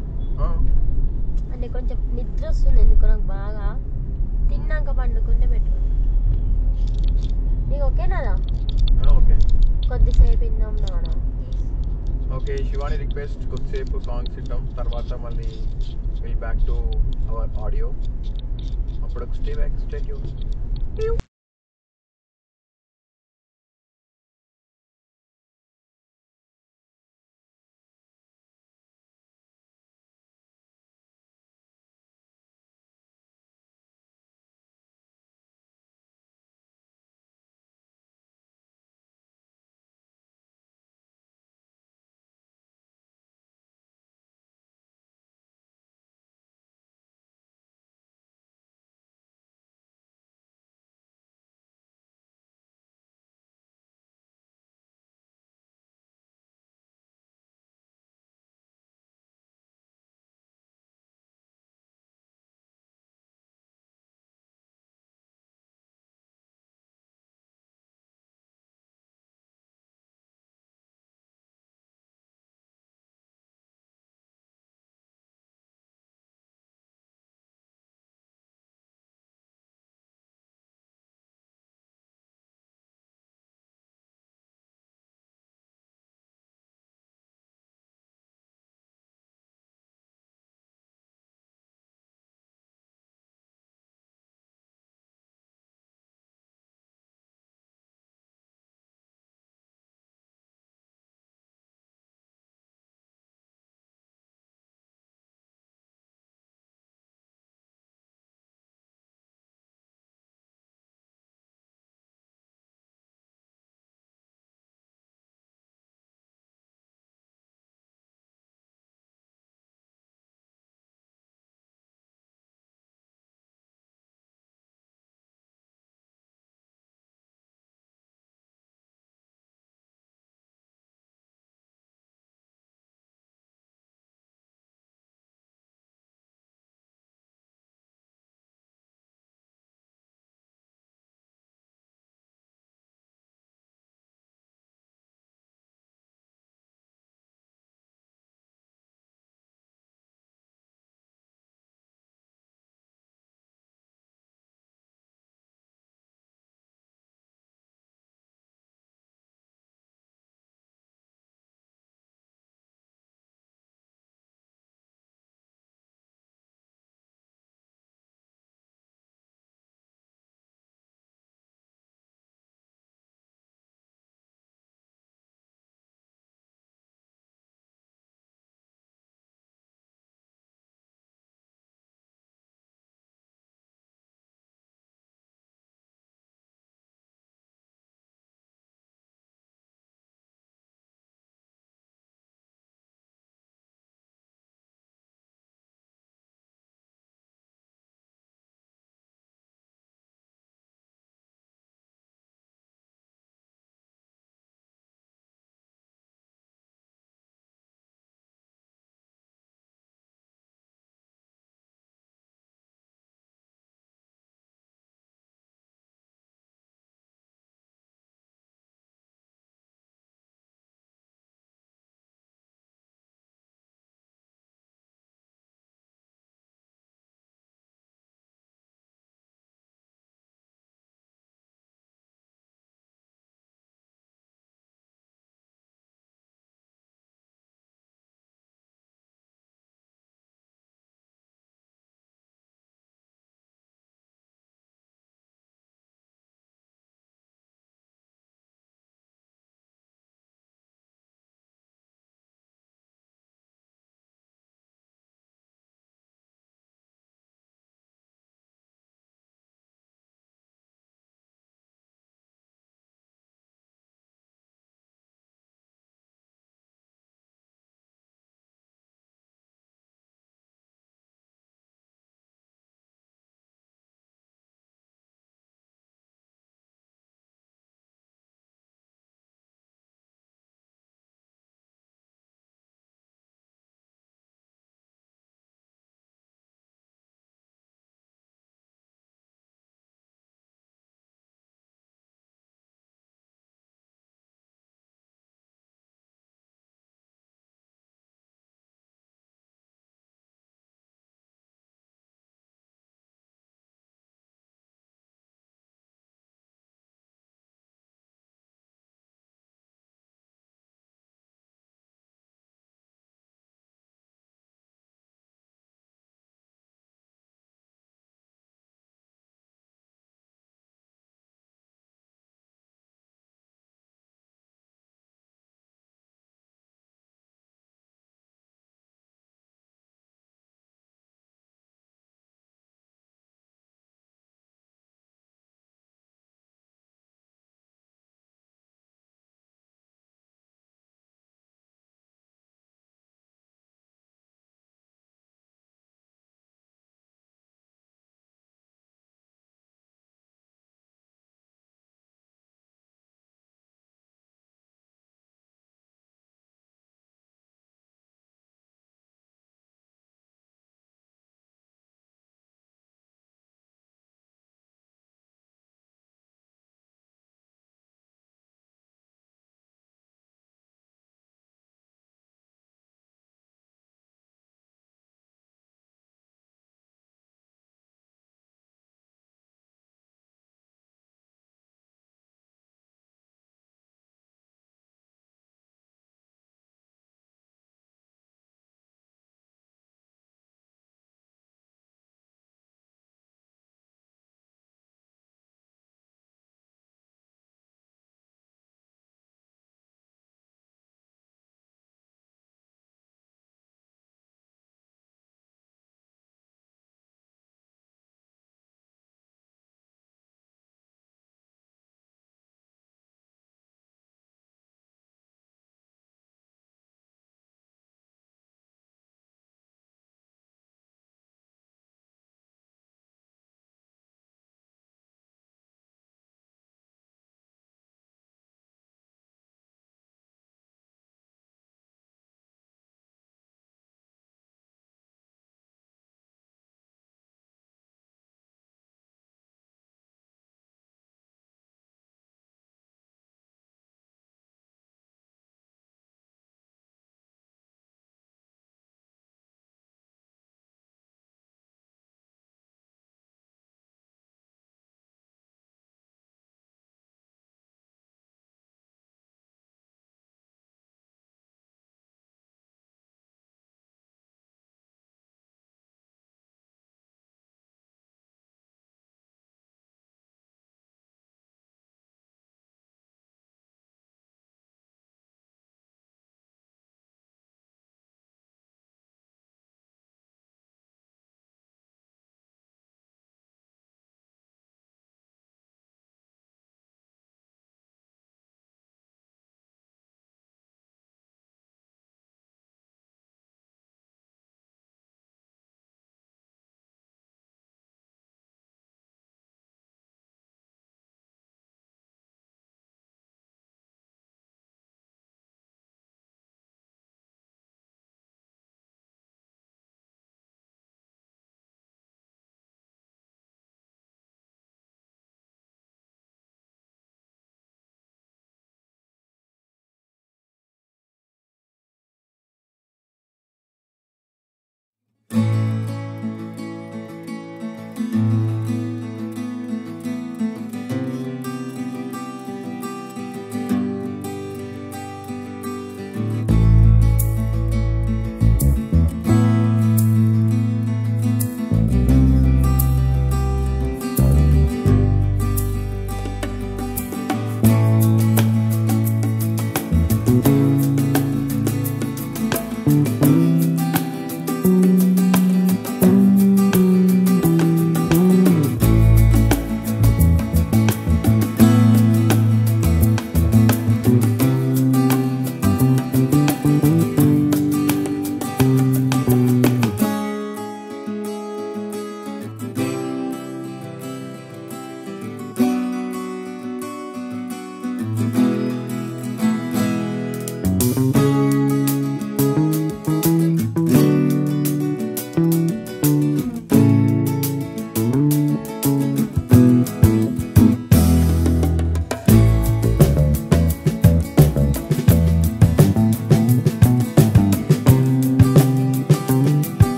అంటే కొంచెం నిద్ర వస్తుంది ఎందుకు నాకు బాగా. తిన్నాక పండుకుంటే బెటర్. నీకు ఓకేనాదా? ఓకే. కొద్దిసేపు విందాం నానా. ఓకే, శివాని రిక్వెస్ట్ కొద్దిసేపు సాంగ్స్ ఇద్దాం, తర్వాత మళ్ళీ will back to our audio. అప్పుడు స్టే ట్యూన్.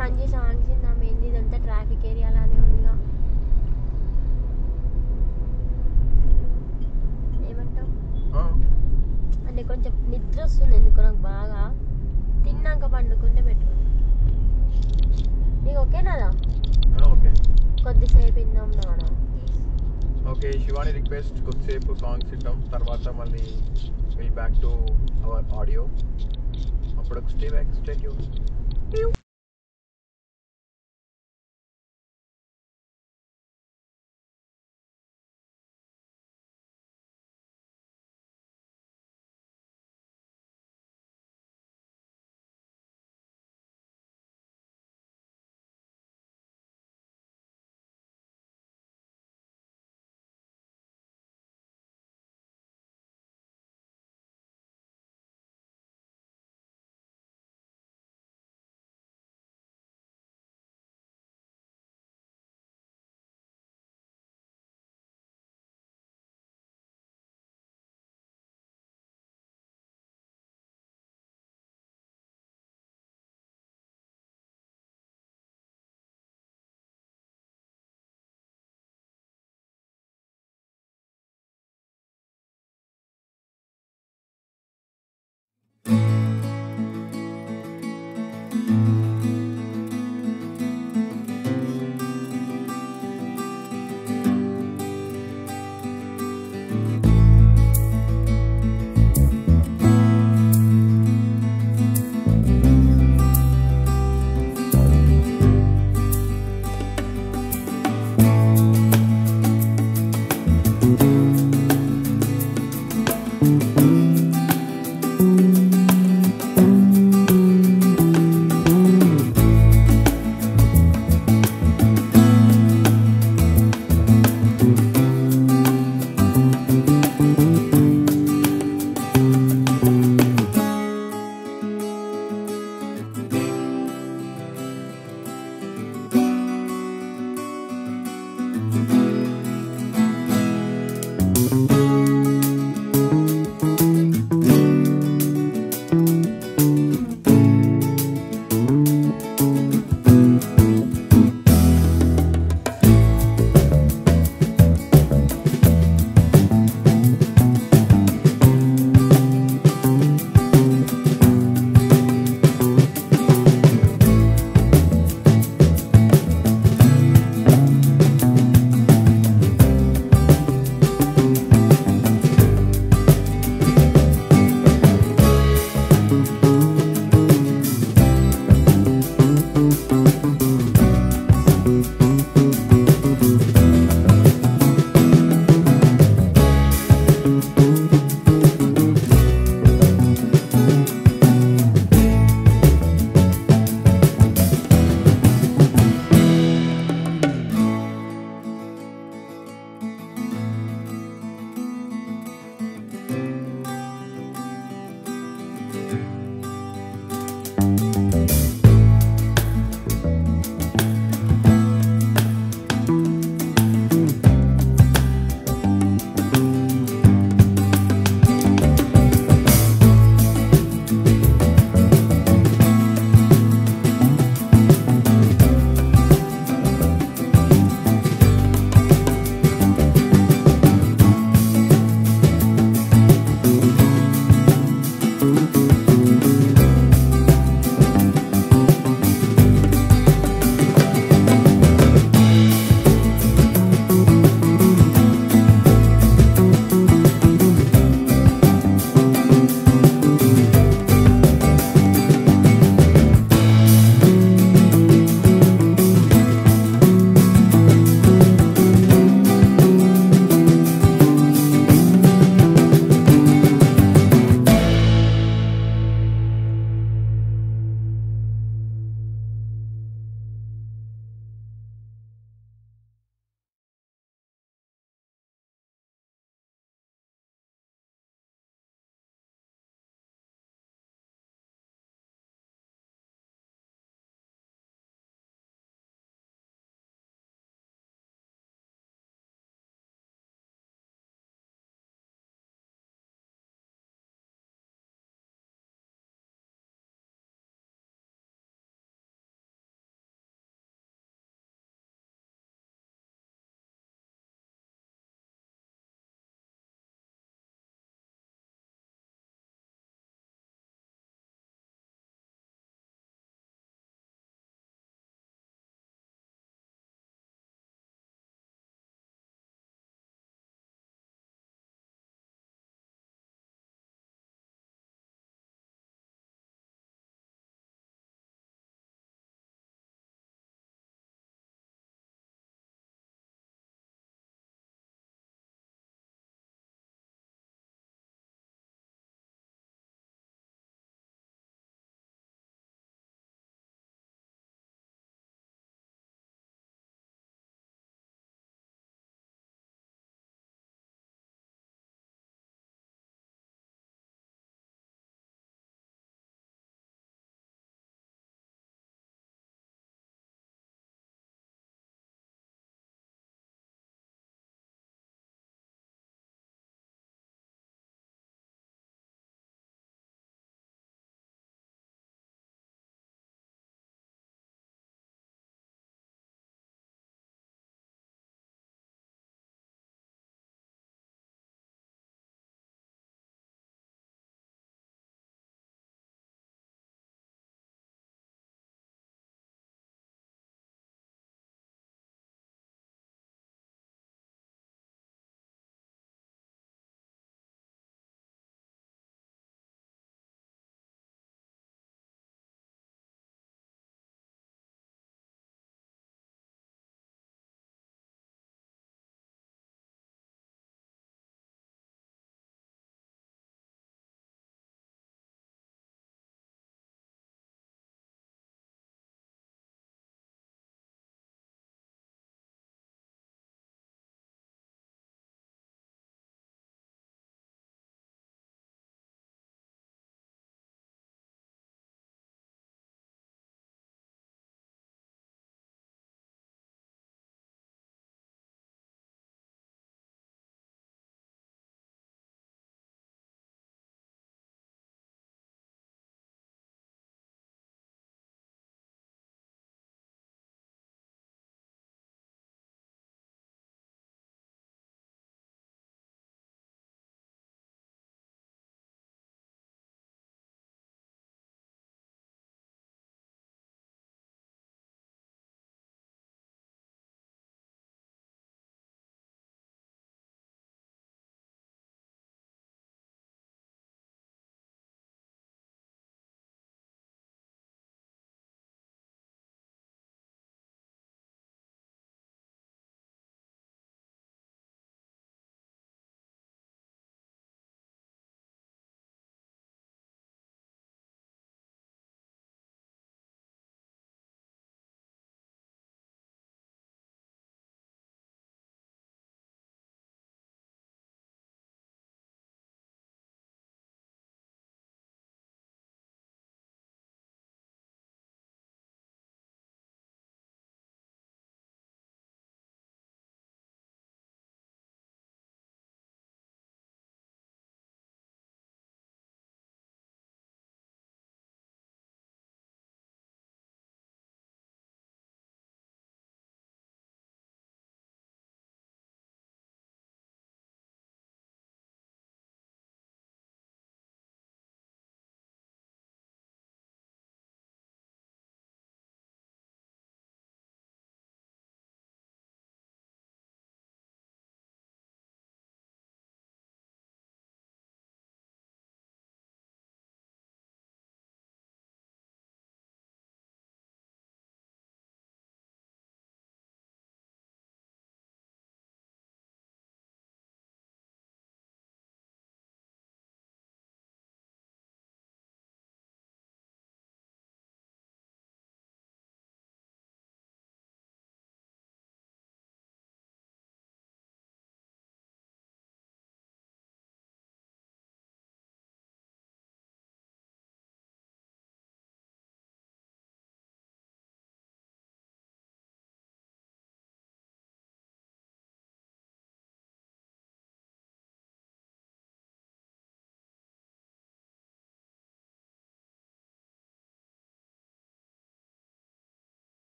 మంచి సాంగ్స్ విన్నాం. ఏంది ఇదంతా ట్రాఫిక్ ఏరియా లానే ఉందిగా. ఏమంటావు? అంటే కొంచెం నిద్ర వస్తుంది ఎందుకు నాకు బాగా. తిన్నాక పండుకుంటే బెటర్. నీకు ఓకేనాదా? ఓకే, కొద్దిసేపు విన్నాం నాన్న. ఓకే. శివాని రిక్వెస్ట్ కొద్దిసేపు సాంగ్స్ వింటాం, తర్వాత మళ్ళీ will back to our audio. అప్పుడు stay tune.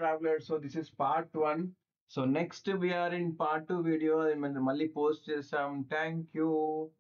travelers, so this is part 1. So next we are in part 2 video. Mali post some. Thank you.